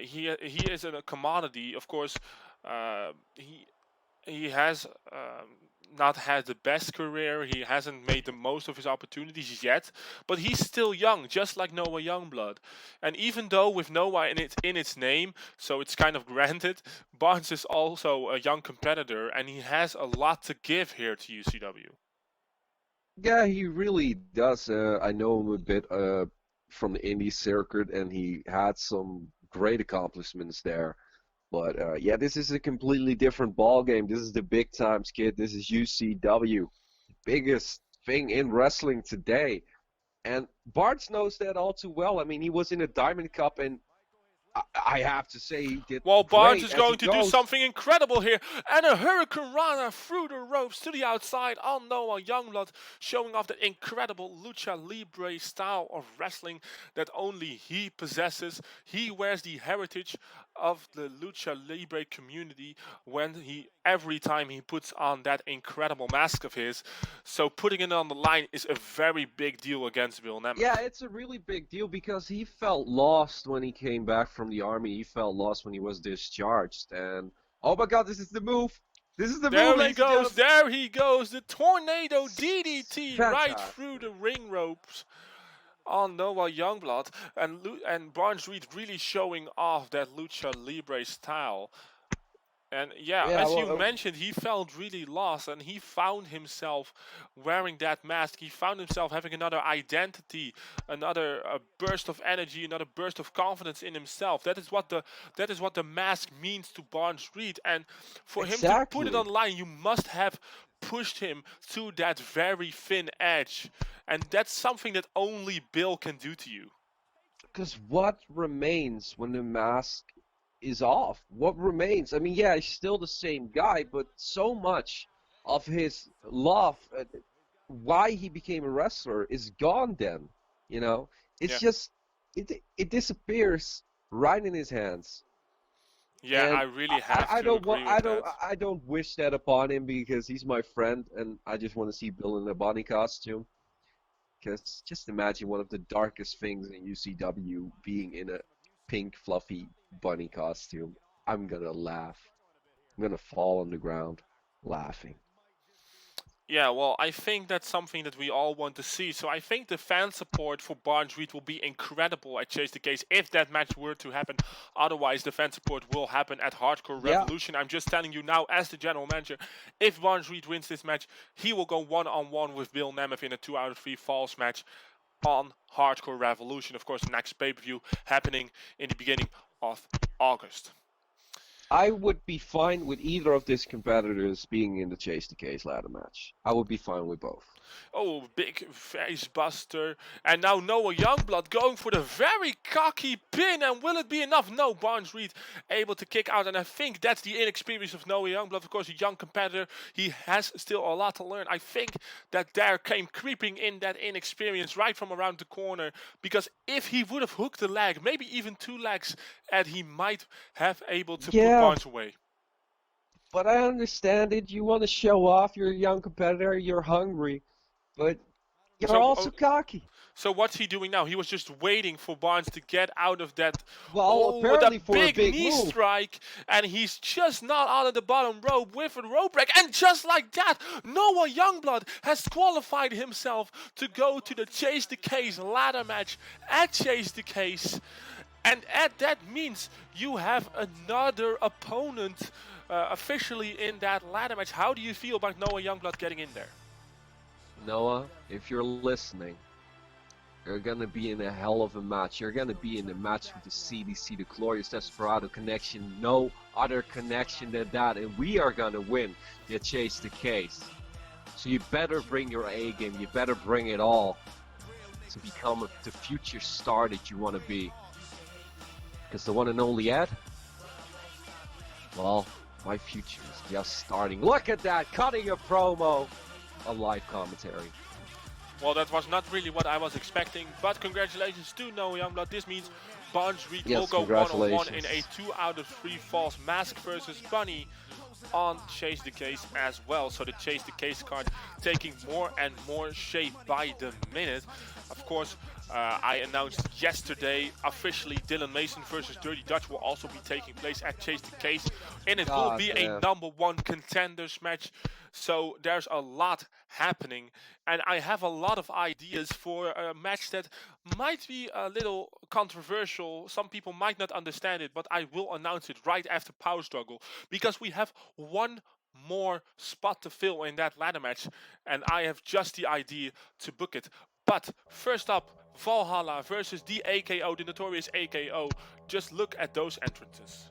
He is a commodity, of course. He has not had the best career. He hasn't made the most of his opportunities yet, but he's still young, just like Noah Youngblood. And even though with Noah in its name, so it's kind of granted, Barnes is also a young competitor, and he has a lot to give here to UCW. yeah, he really does. I know him a bit from the indie circuit, and he had some great accomplishments there. But yeah, this is a completely different ball game. This is the big times, kid. This is UCW, biggest thing in wrestling today. And Barnes knows that all too well. I mean, he was in a Diamond Cup, and I have to say he did Well, Barnes great is as he going to do goes. something incredible here. And a Hurricane Rana through the ropes to the outside on Noah Youngblood, showing off the incredible Lucha Libre style of wrestling that only he possesses. He wears the heritage of the Lucha Libre community every time he puts on that incredible mask of his. So putting it on the line is a very big deal against Bill Nemeth. Yeah, it's a really big deal because he felt lost when he came back from the army. He felt lost when he was discharged. And oh my God, this is the move. This is the move, There he ladies and goes, gentlemen. there he goes, the tornado DDT right Fantastic. through the ring ropes on Noah Youngblood, and Barnes Reed really showing off that Lucha Libre style. And yeah, Yeah, as you well, mentioned, he felt really lost, and he found himself wearing that mask. He found himself having another identity, another burst of energy, another burst of confidence in himself. That is what the mask means to Barnes Reed, and for him to put it exactly. on the line, you must have pushed him to that very thin edge, and that's something that only Bill can do to you. Because what remains when the mask is off? What remains? I mean, yeah, he's still the same guy, but so much of his love, why he became a wrestler, is gone then. You know, it's Yeah. just it disappears right in his hands. Yeah, And I really have I to don't want agree with that. I don't wish that upon him because he's my friend and I just want to see Bill in a bunny costume. Because just imagine one of the darkest things in UCW being in a pink fluffy bunny costume. I'm gonna laugh. I'm gonna fall on the ground laughing. Yeah, well, I think that's something that we all want to see. So I think the fan support for Barnes Reed will be incredible at Chase the Case if that match were to happen. Otherwise, the fan support will happen at Hardcore Yeah, Revolution. I'm just telling you now, as the general manager, if Barnes Reed wins this match, he will go one-on-one with Bill Nemeth in a 2 out of 3 falls match on Hardcore Revolution. Of course, the next pay-per-view happening in the beginning of August. I would be fine with either of these competitors being in the Chase the Case ladder match. I would be fine with both. Oh, big face buster. And now Noah Youngblood going for the very cocky pin. And will it be enough? No, Barnes Reed able to kick out. And I think that's the inexperience of Noah Youngblood. Of course, a young competitor. He has still a lot to learn. I think that there came creeping in that inexperience right from around the corner. Because if he would have hooked the leg, maybe even 2 legs, and he might have able to put Yeah, Barnes away. but I understand it. You want to show off. You're a young competitor. You're hungry. But You're So, also cocky. So what's he doing now? He was just waiting for Barnes to get out of that, Well, apparently that for a big big knee move. strike, and he's just not out of the bottom rope with a rope break. And just like that, Noah Youngblood has qualified himself to go to the Chase the Case ladder match at Chase the Case. And that means you have another opponent officially in that ladder match. How do you feel about Noah Youngblood getting in there? Noah, if you're listening, you're gonna be in a hell of a match. You're gonna be in a match with the CDC, the Glorious Desperado connection. No other connection than that, and we are gonna win the Chase the Case. So you better bring your A game. You better bring it all to become the future star that you want to be. Because the one and only Ed, well, my future is just starting. Look at that, cutting a promo, a live commentary. Well, that was not really what I was expecting, but congratulations to Noah Youngblood. This means Barnes Reed will go one-on-one in a 2 out of 3 falls Mask versus Bunny on Chase the Case as well. So the Chase the Case card taking more and more shape by the minute. Of course, I announced yesterday officially Dylan Mason versus Dirty Dutch will also be taking place at Chase the Case, and it will be a #1 contenders match. So there's a lot happening, and I have a lot of ideas for a match that might be a little controversial. Some people might not understand it, but I will announce it right after Power Struggle, because we have one more spot to fill in that ladder match, and I have just the idea to book it. But first up, Valhalla versus the AKO, the notorious AKO. Just look at those entrances.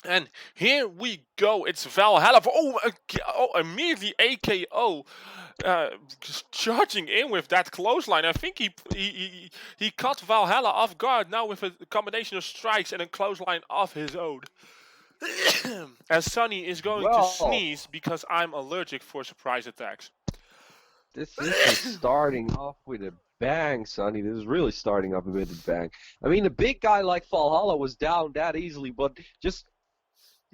And here we go. It's Valhalla. Immediately AKO just charging in with that clothesline. I think he caught Valhalla off guard now with a combination of strikes and a clothesline of his own. As Sonny is going to sneeze because I'm allergic for surprise attacks. This is starting off with a bang, Sonny. This is really starting off with a bang. I mean, a big guy like Valhalla was down that easily, but just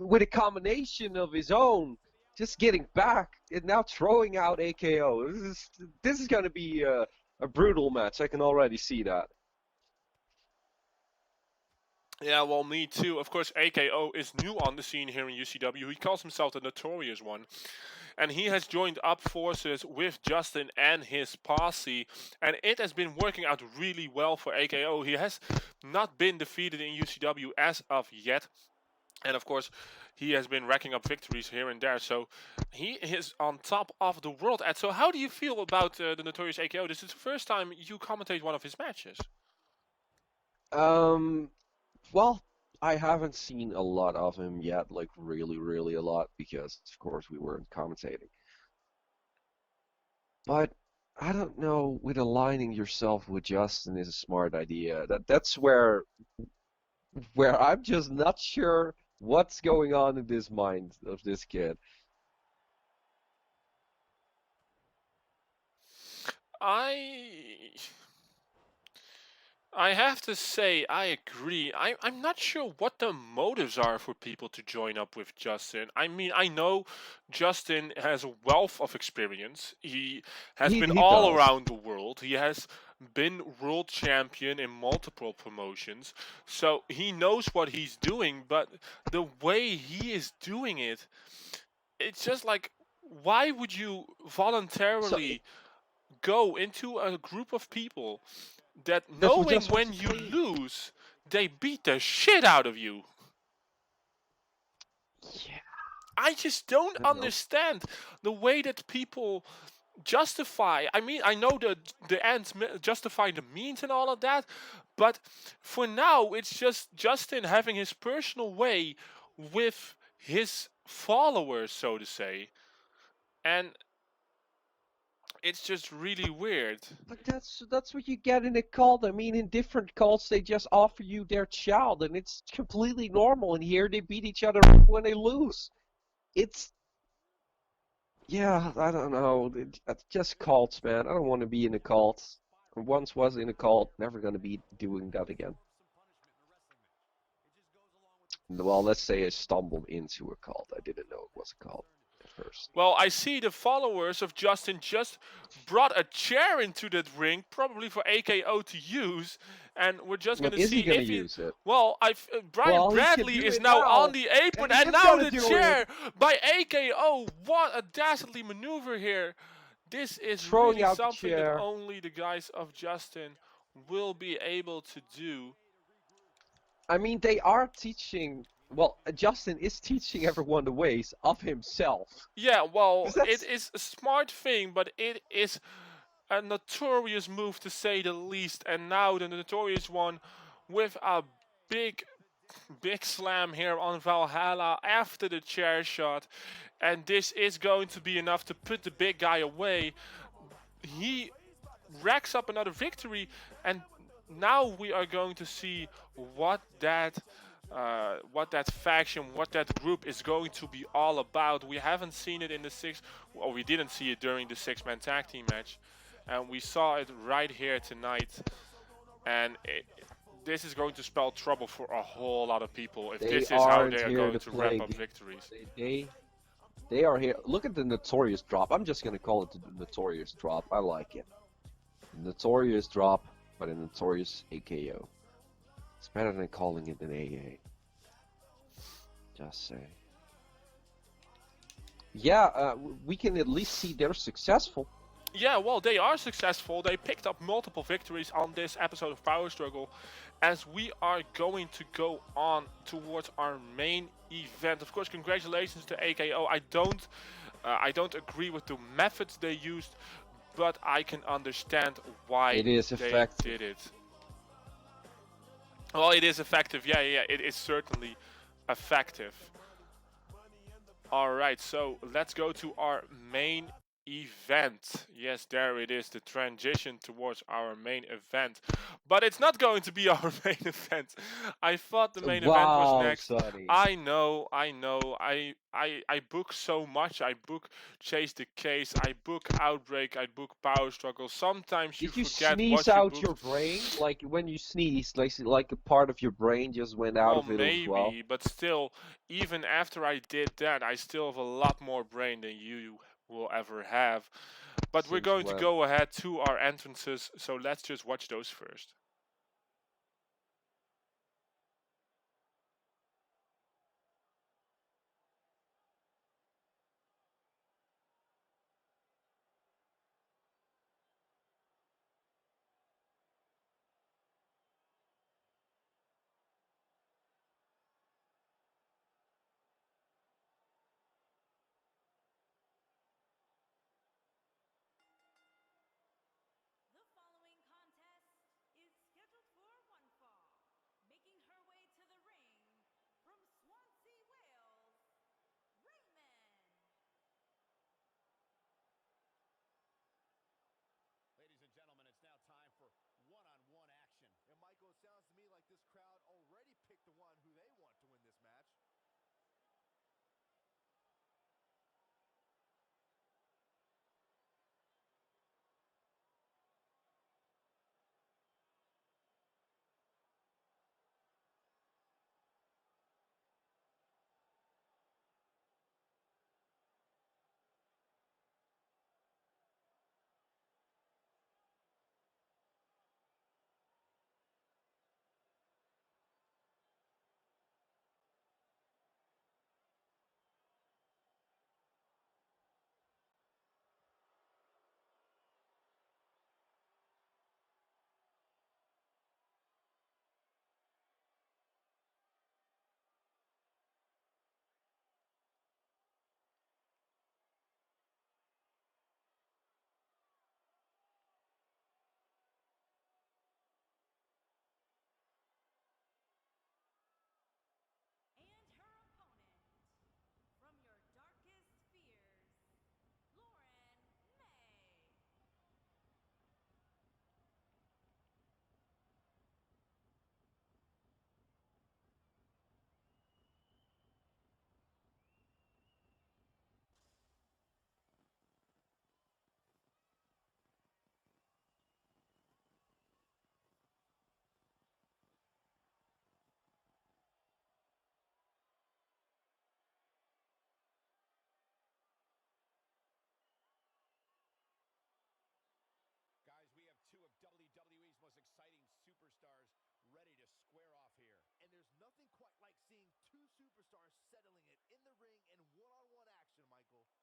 with a combination of his own, just getting back and now throwing out AKO. This is going to be a brutal match. I can already see that. Yeah, well, me too. Of course, AKO is new on the scene here in UCW. He calls himself the Notorious One. And he has joined up forces with Justin and his posse. And it has been working out really well for AKO. He has not been defeated in UCW as of yet. And of course, he has been racking up victories here and there. So he is on top of the world. And so how do you feel about the Notorious AKO? This is the first time you commentate one of his matches. Well, I haven't seen a lot of him yet, like really, really a lot, because of course we weren't commentating. But I don't know, with aligning yourself with Justin is a smart idea. That's where I'm just not sure what's going on in this mind of this kid. I have to say, I agree. I'm not sure what the motives are for people to join up with Justin. I mean, I know Justin has a wealth of experience. He has been He all does. around the world. He has been world champion in multiple promotions. So he knows what he's doing, but the way he is doing it, it's just like, why would you voluntarily go into a group of people that knowing just what when you you think. lose, they beat the shit out of you? Yeah, I just don't I don't know. understand the way that people justify. I mean, I know the ends justify the means and all of that, but for now, it's just Justin having his personal way with his followers, so to say, and it's just really weird. But that's what you get in a cult. I mean, in different cults, they just offer you their child, and it's completely normal. And here, they beat each other up when they lose. It's Yeah, I don't know. It's just cults, man. I don't want to be in a cult. I once was in a cult. Never gonna be doing that again. Well, let's say I stumbled into a cult. I didn't know it was a cult at first. Well, I see the followers of Justin just brought a chair into that ring, probably for AKO to use, and we're just But gonna is see he gonna if he. use it? Well, Brian Well, he can Bradley do is it now now, on the apron, and he and is now gonna the do chair it. by AKO. What a dastardly maneuver here! This is Throwing really out the something that chair. only the guys of Justin will be able to do. I mean, they are teaching. Well, Justin is teaching everyone the ways of himself. Yeah, well, 'Cause it that's is a smart thing, but it is a notorious move to say the least. And now the Notorious One with a big, big slam here on Valhalla after the chair shot. And this is going to be enough to put the big guy away. He racks up another victory, and now we are going to see what that faction, what that group is going to be all about. We haven't seen it in the or we didn't see it during the six-man tag team match, and we saw it right here tonight. And this is going to spell trouble for a whole lot of people if they this is how aren't they are here going to to play wrap up games. victories. They are here. Look at the Notorious drop. I'm just gonna call it the Notorious drop. I like it. Notorious drop, but a Notorious AKO. It's better than calling it an AA. Just say. Yeah, we can at least see they're successful. Yeah, well, they are successful. They picked up multiple victories on this episode of Power Struggle, as we are going to go on towards our main event. Of course, congratulations to AKO. I don't agree with the methods they used, but I can understand why It is they effective. did it. Well, it is effective. Yeah, it is certainly effective. All right, so let's go to our main event. Yes, there it is, the transition towards our main event. But it's not going to be our main event. I thought the main event was Wow, next. Sonny. I know. I book so much. I book Chase the Case. I book Outbreak. I book Power Struggle. Sometimes you Did you forget sneeze what you out your booked. brain? Like when you sneezed, like a part of your brain just went out Well, of it as well? maybe, but still, even after I did that, I still have a lot more brain than you will ever have. But we're Since going to when? go ahead to our entrances, so let's just watch those first. The following contest is scheduled for one fall. Making her way to the ring from Swansea, Wales, Raymond. Ladies and gentlemen, it's now time for one-on-one action. And Michael, it sounds to me like this crowd already picked the one who they want to win this match. And her opponent, from your darkest fears, Lauren May. Guys, we have two of WWE's most exciting superstars ready to square off here. And there's nothing quite like seeing two superstars settling it in the ring in one-on-one action, Michael.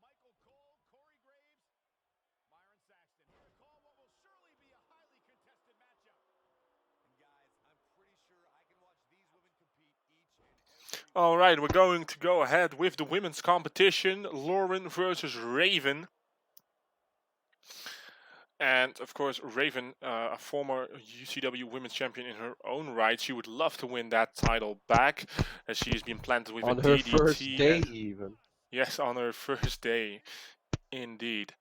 Michael Cole, Corey Graves, Myron Saxton. Here to call what will surely be a highly contested matchup. And guys, I'm pretty sure I can watch these women compete each and every All right, we're going to go ahead with the women's competition, Lauren versus Raven. And of course, Raven, a former UCW Women's Champion in her own right, she would love to win that title back, as she has been planted with On a her DDT. first day, and- even. yes, on her first day, indeed.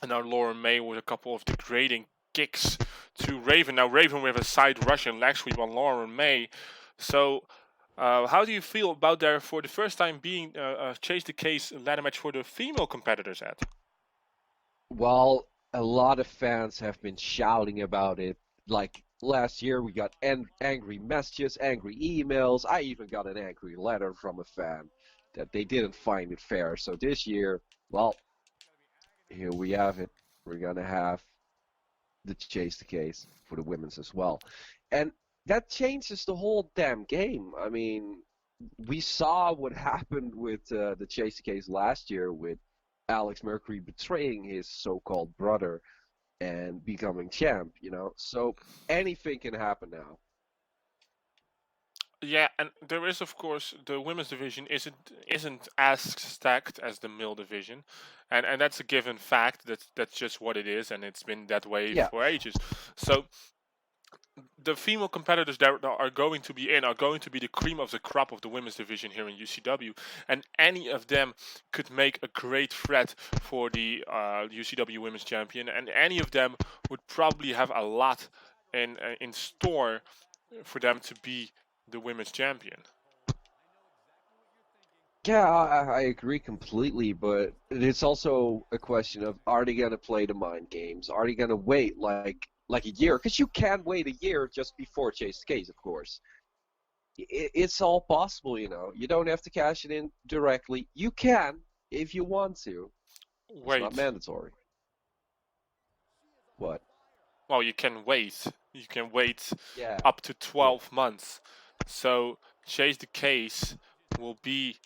And now Lauren May with a couple of degrading kicks to Raven. Now Raven with a side Russian leg sweep on Lauren May. So, how do you feel about there for the first time being Chase the Case ladder match for the female competitors at? Well, a lot of fans have been shouting about it, like last year we got angry messages, angry emails. I even got an angry letter from a fan that they didn't find it fair. So this year, well, here we have it. We're gonna have the Chase the Case for the women's as well. And that changes the whole damn game. I mean, we saw what happened with the Chase the Case last year with Alex Mercury betraying his so-called brother and becoming champ, you know? So anything can happen now. Yeah, and there is, of course, the women's division isn't as stacked as the male division, and that's a given fact. That's just what it is, and it's been that way Yeah. for ages. So the female competitors that are going to be in are going to be the cream of the crop of the women's division here in UCW, and any of them could make a great threat for the UCW Women's Champion, and any of them would probably have a lot in store for them to be the women's champion. Yeah, I agree completely, but it's also a question of, are they gonna play the mind games? Are they gonna wait like a year? Because you can wait a year just before Chase the Case, of course. It's all possible, you know. You don't have to cash it in directly. You can if you want to. It's not Wait. mandatory. What? Well, you can wait. You can wait Yeah. up to 12 months. So Chase the Case will be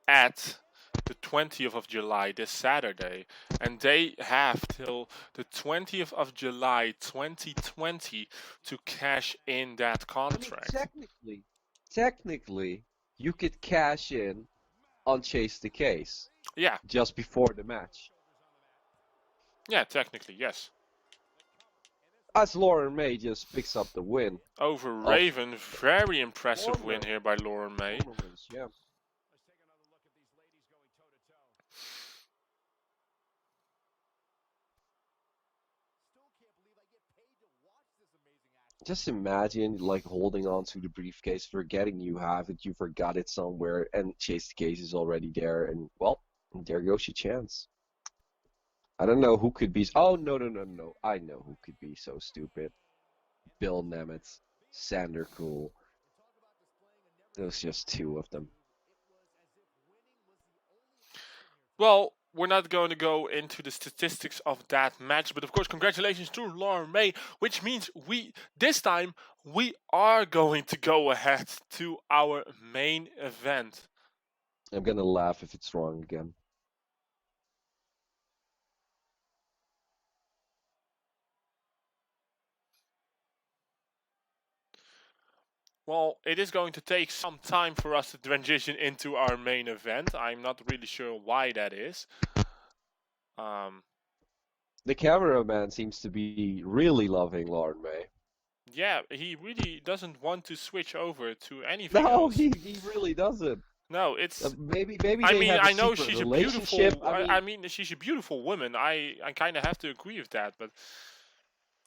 at the 20th of July this Saturday, and they have till the 20th of July 2020 to cash in that contract. I mean, technically, you could cash in on Chase the Case Yeah, just before the match. yeah, technically, yes. As Lauren May just picks up the win. Over Raven, very impressive win former- here by Lauren May. Yeah. Just imagine, like, holding on to the briefcase, forgetting you have it, you forgot it somewhere, and Chase the Case is already there, and, well, there goes your chance. I don't know who could be. Oh, no. I know who could be so stupid. Bill Nemitz, Sander Cool. There's just two of them. Well, we're not going to go into the statistics of that match, but of course, congratulations to Lauren May, which means this time we are going to go ahead to our main event. I'm gonna laugh if it's wrong again. Well, it is going to take some time for us to transition into our main event. I'm not really sure why that is. The cameraman seems to be really loving Lauren May. Yeah, he really doesn't want to switch over to anything No, else. he really doesn't. No, it's. Maybe I they mean, have a I know secret she's a relationship. beautiful. I mean, she's a beautiful woman. I kind of have to agree with that, but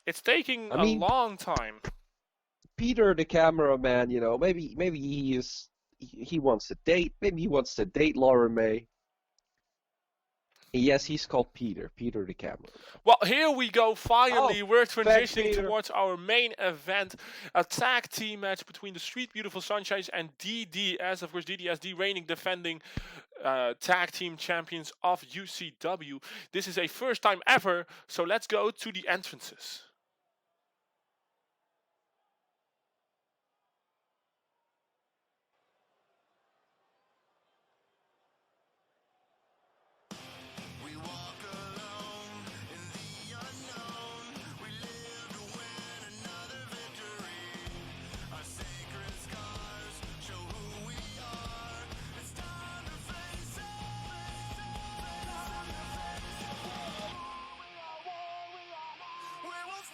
it's taking I mean, a long time. Peter, the cameraman, you know, maybe he wants to date. Maybe he wants to date Lauren May. Yes, he's called Peter. Peter the cameraman. Well, here we go. Finally, we're transitioning Peter. towards our main event, a tag team match between the Street Beautiful Sunshines and DDS. Of course, DDS, the reigning defending tag team champions of UCW. This is a first time ever, so let's go to the entrances. We will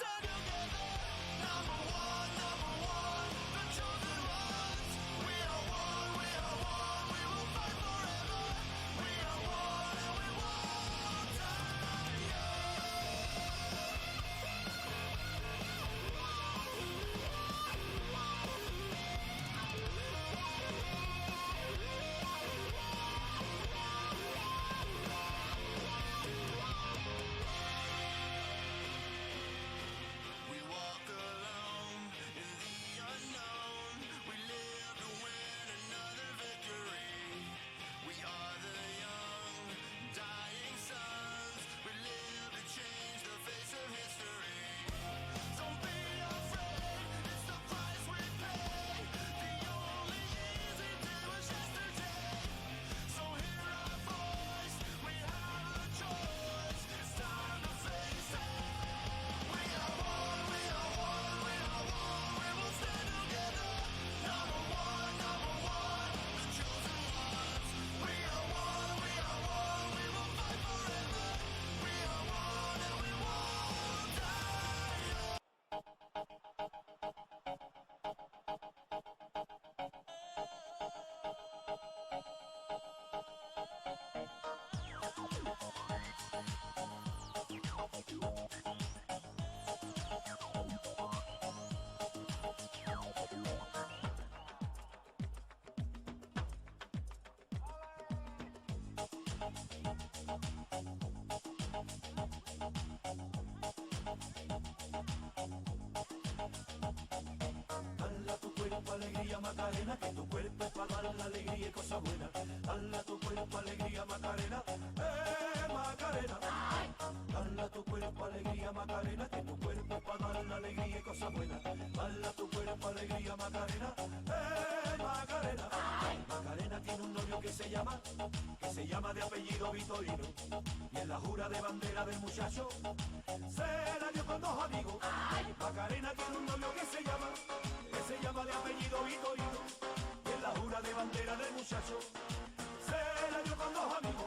Macarena, que tu cuerpo es para dar la alegría y cosas buenas. Bala tu cuerpo, alegría, Macarena. Macarena. Macarena tiene un novio que se llama de apellido Vitorino. Y en la jura de bandera del muchacho se la dio con dos amigos. Macarena tiene un novio que se llama de apellido Vitorino. Y en la jura de bandera del muchacho se la dio con dos amigos.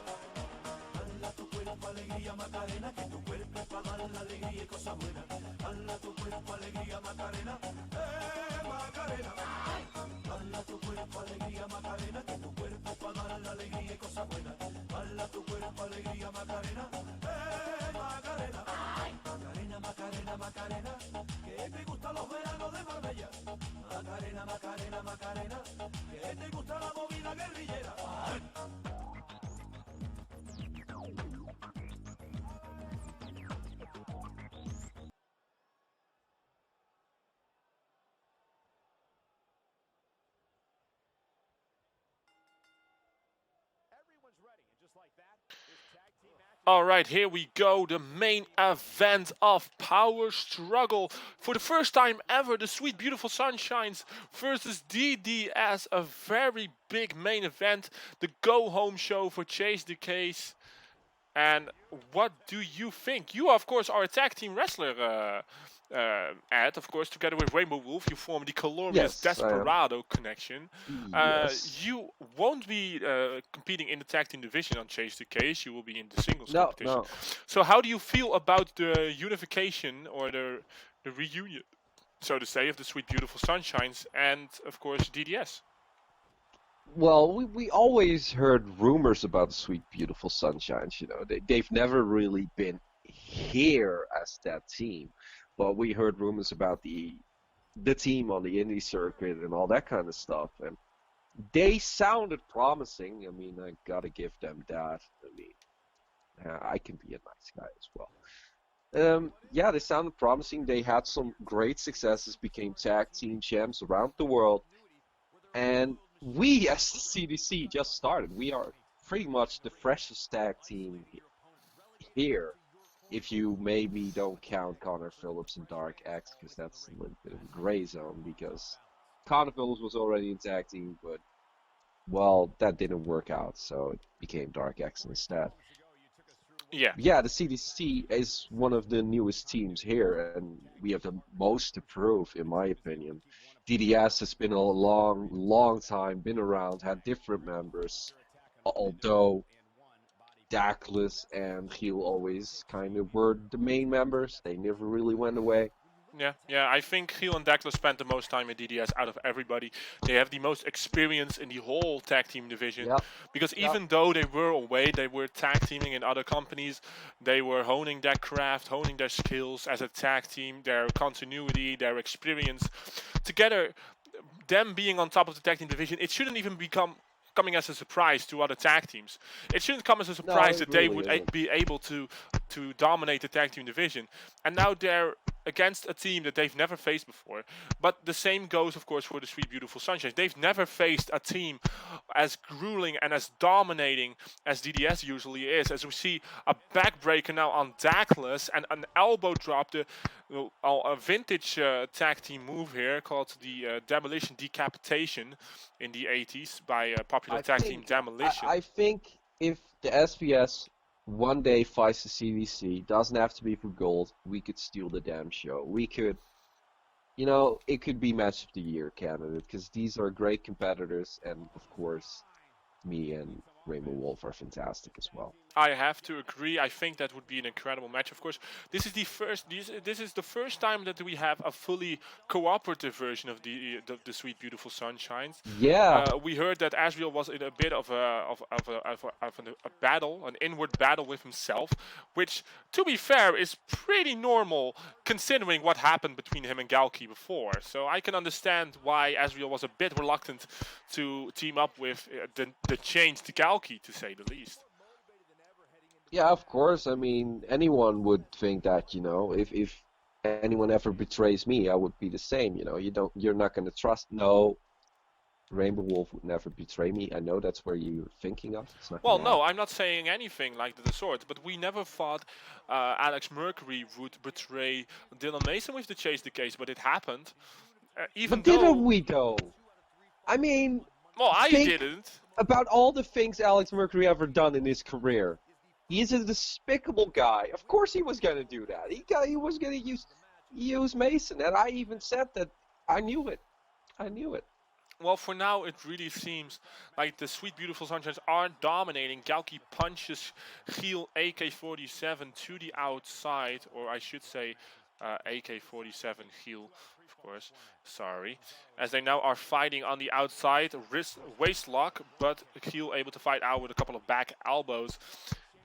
Dala tu cuerpo, alegría, Macarena, que tu cuerpo es para dar la alegría y cosas buenas. Dala tu cuerpo, alegría, Macarena, Macarena. Dala tu cuerpo, alegría, Macarena, que tu cuerpo es para dar la alegría y cosas buenas. Dala tu cuerpo, alegría, Macarena, Macarena. Macarena, Macarena, Macarena, que te gustan los veranos de Marbella. Macarena, Macarena, Macarena, que te gusta la movida guerrillera. Everyone's ready, and just like that, this tag team match. Alright, here we go, the main event of Power Struggle. For the first time ever, the Sweet Beautiful Sunshines versus DDS, a very big main event. The go-home show for Chase the Case. And what do you think? You, of course, are a tag team wrestler, Ed. Of course, together with Rainbow Wolf, you form the Colombia's Yes, I am. Desperado connection. Yes. You won't be competing in the tag team division on Chase the Case. You will be in the singles No, competition. no. So, how do you feel about the unification or the reunion, so to say, of the Sweet Beautiful Sunshines and, of course, DDS? Well, we always heard rumors about the Sweet Beautiful Sunshines. You know, they've never really been here as that team, but we heard rumors about the team on the indie circuit and all that kind of stuff, and they sounded promising. I mean, I gotta give them that. I mean, I can be a nice guy as well. Yeah, they sounded promising. They had some great successes, became tag team champs around the world, and we, as the CDC, just started. We are pretty much the freshest tag team here, if you maybe don't count Connor Phillips and Dark X, because that's a little bit of a gray zone, because Connor Phillips was already in tag team, but, well, that didn't work out, so it became Dark X instead. Yeah. Yeah, the CDC is one of the newest teams here, and we have the most to prove, in my opinion. DDS has been a long time, been around, had different members, although Dackless and Heel always kind of were the main members. They never really went away. Yeah, I think Giel and Dakla spent the most time in DDS out of everybody. They have the most experience in the whole tag team division. Yep. Because even though they were away, they were tag teaming in other companies. They were honing their craft, honing their skills as a tag team, their continuity, their experience. Together, them being on top of the tag team division, it shouldn't even coming as a surprise to other tag teams. It shouldn't come as a surprise that they would be able to dominate the tag team division. And now they're against a team that they've never faced before. But the same goes, of course, for the Sweet Beautiful Sunshine. They've never faced a team as grueling and as dominating as DDS usually is. As we see a backbreaker now on Dackless and an elbow drop, a vintage tag team move here called the Demolition Decapitation in the 80s by popular tag team Demolition. I think if the SBS one day fights the CDC, doesn't have to be for gold, we could steal the damn show. We could, you know, it could be match of the year candidate, because these are great competitors, and of course, me and Rainbow Wolf are fantastic as well. I have to agree. I think that would be an incredible match. Of course, this is the first time that we have a fully cooperative version of the Sweet Beautiful Sunshines. Yeah. We heard that Asriel was in a bit of a battle, an inward battle with himself, which, to be fair, is pretty normal considering what happened between him and Galki before. So I can understand why Asriel was a bit reluctant to team up with the changed Galki, to say the least. Yeah, of course. I mean, anyone would think that, you know, if anyone ever betrays me, I would be the same. You know, you're not going to trust. No, Rainbow Wolf would never betray me. I know that's where you're thinking of. It's not Well, gonna no, happen. I'm not saying anything like the sort, but we never thought Alex Mercury would betray Dylan Mason with the Chase the Case, but it happened. Even But didn't though, we though? I mean, well, I think didn't. about all the things Alex Mercury ever done in his career. He's a despicable guy. Of course he was gonna do that. He was gonna use Mason, and I even said that I knew it. I knew it. Well, for now, it really seems like the Sweet Beautiful Sunshines are dominating. Galki punches Giel AK-47 to the outside, or I should say AK-47 Giel, of course, sorry. As they now are fighting on the outside, waist lock, but Giel able to fight out with a couple of back elbows.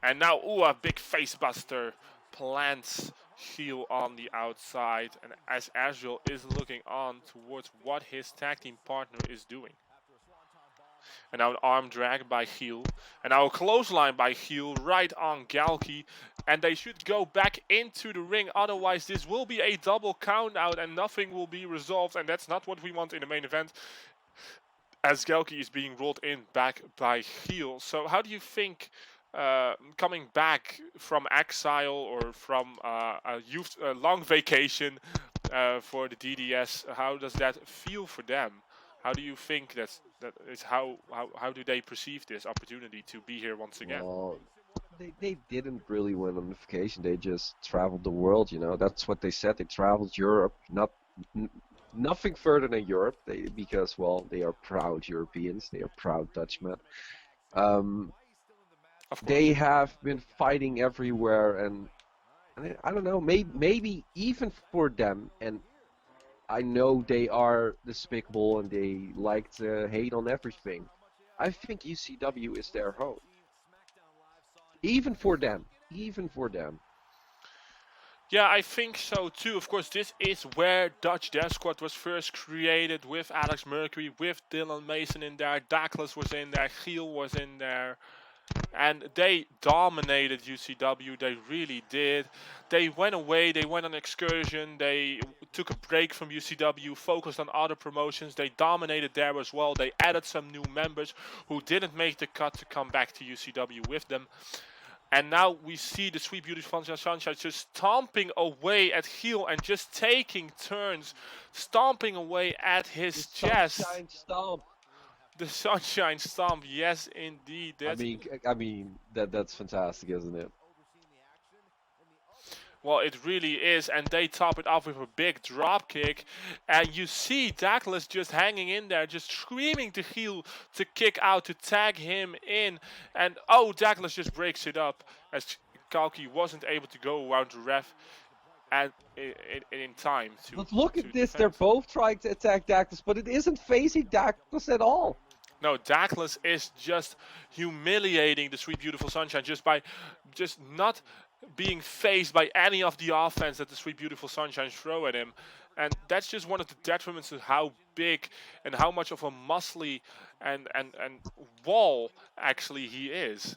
And now, ooh, a big face buster plants Giel on the outside, and as Azrael is looking on towards what his tag team partner is doing. And now an arm drag by Giel, and now a clothesline by Giel right on Galki, and they should go back into the ring, otherwise this will be a double count out and nothing will be resolved, and that's not what we want in the main event, as Galki is being rolled in back by Giel. So how do you think coming back from exile or from a long vacation for the DDS, how does that feel for them? How do you think that is how do they perceive this opportunity to be here once again? Well, they didn't really went on vacation. They just traveled the world. That's what they said. They traveled Europe, nothing further than Europe. Because they are proud Europeans. They are proud Dutchmen. They have been fighting everywhere, and I don't know, maybe even for them, and I know they are despicable and they like to hate on everything. I think UCW is their home. Even for them. Yeah, I think so too. Of course, this is where Dutch Death Squad was first created, with Alex Mercury, with Dylan Mason in there, Douglas was in there, Giel was in there. And they dominated UCW, they really did. They went away, they went on excursion, they took a break from UCW, focused on other promotions, they dominated there as well. They added some new members who didn't make the cut to come back to UCW with them. And now we see the Sweet Beautiful Sunshine just stomping away at Giel and just taking turns, stomping away at his chest. Sunshine Stomp. The Sunshine Stomp, yes indeed. I mean that's fantastic, isn't it? Well, it really is, and they top it off with a big drop kick, and you see Douglas just hanging in there, just screaming to Giel to kick out, to tag him in, and oh, Douglas just breaks it up as Kalki wasn't able to go around the ref and in time to. But look at this, defend. they're both trying to attack Douglas, but it isn't facing Douglas at all. No, Douglas is just humiliating the Sweet Beautiful Sunshine just by not being faced by any of the offense that the Sweet Beautiful Sunshine throw at him. And that's just one of the detriments to how big and how much of a muscly and wall actually he is.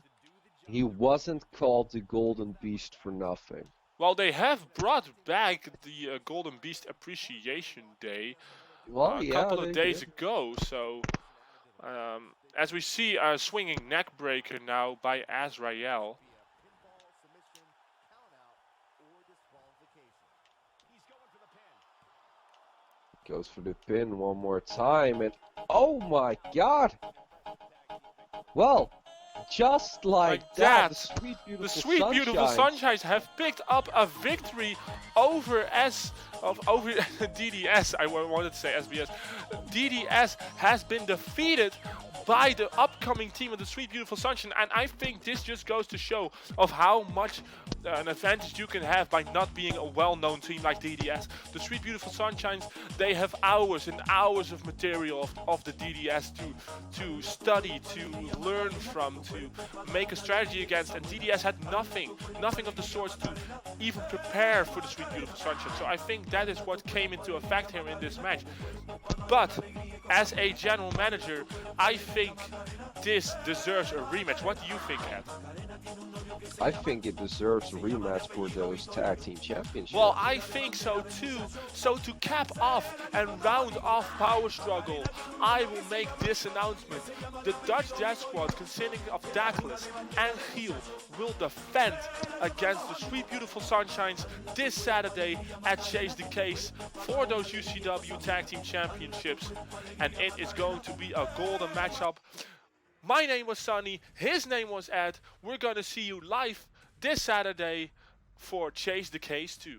He wasn't called the Golden Beast for nothing. Well, they have brought back the Golden Beast Appreciation Day a couple of days ago, so as we see a swinging neck breaker now by Azrael. Goes for the pin one more time, and oh my god! Well, just like that, the Sweet Beautiful Sunshines have picked up a victory over DDS. I wanted to say SBS. DDS has been defeated by the upcoming team of the Sweet Beautiful Sunshine, and I think this just goes to show of how much an advantage you can have by not being a well-known team like DDS. The Sweet Beautiful Sunshines, they have hours and hours of material of the DDS to study, to learn from, to make a strategy against, and DDS had nothing of the sorts to even prepare for the Sweet Beautiful Sunshine. So I think that is what came into effect here in this match. But as a general manager, I think this deserves a rematch. What do you think, Ed? I think it deserves a rematch for those tag team championships. Well, I think so too. So to cap off and round off Power Struggle, I will make this announcement. The Dutch Death Squad, consisting of Douglas and Giel, will defend against the Three Beautiful Sunshines this Saturday at Chase the Case for those UCW Tag Team Championships. And it is going to be a golden matchup. My name was Sonny, his name was Ed. We're going to see you live this Saturday for Chase the Case 2.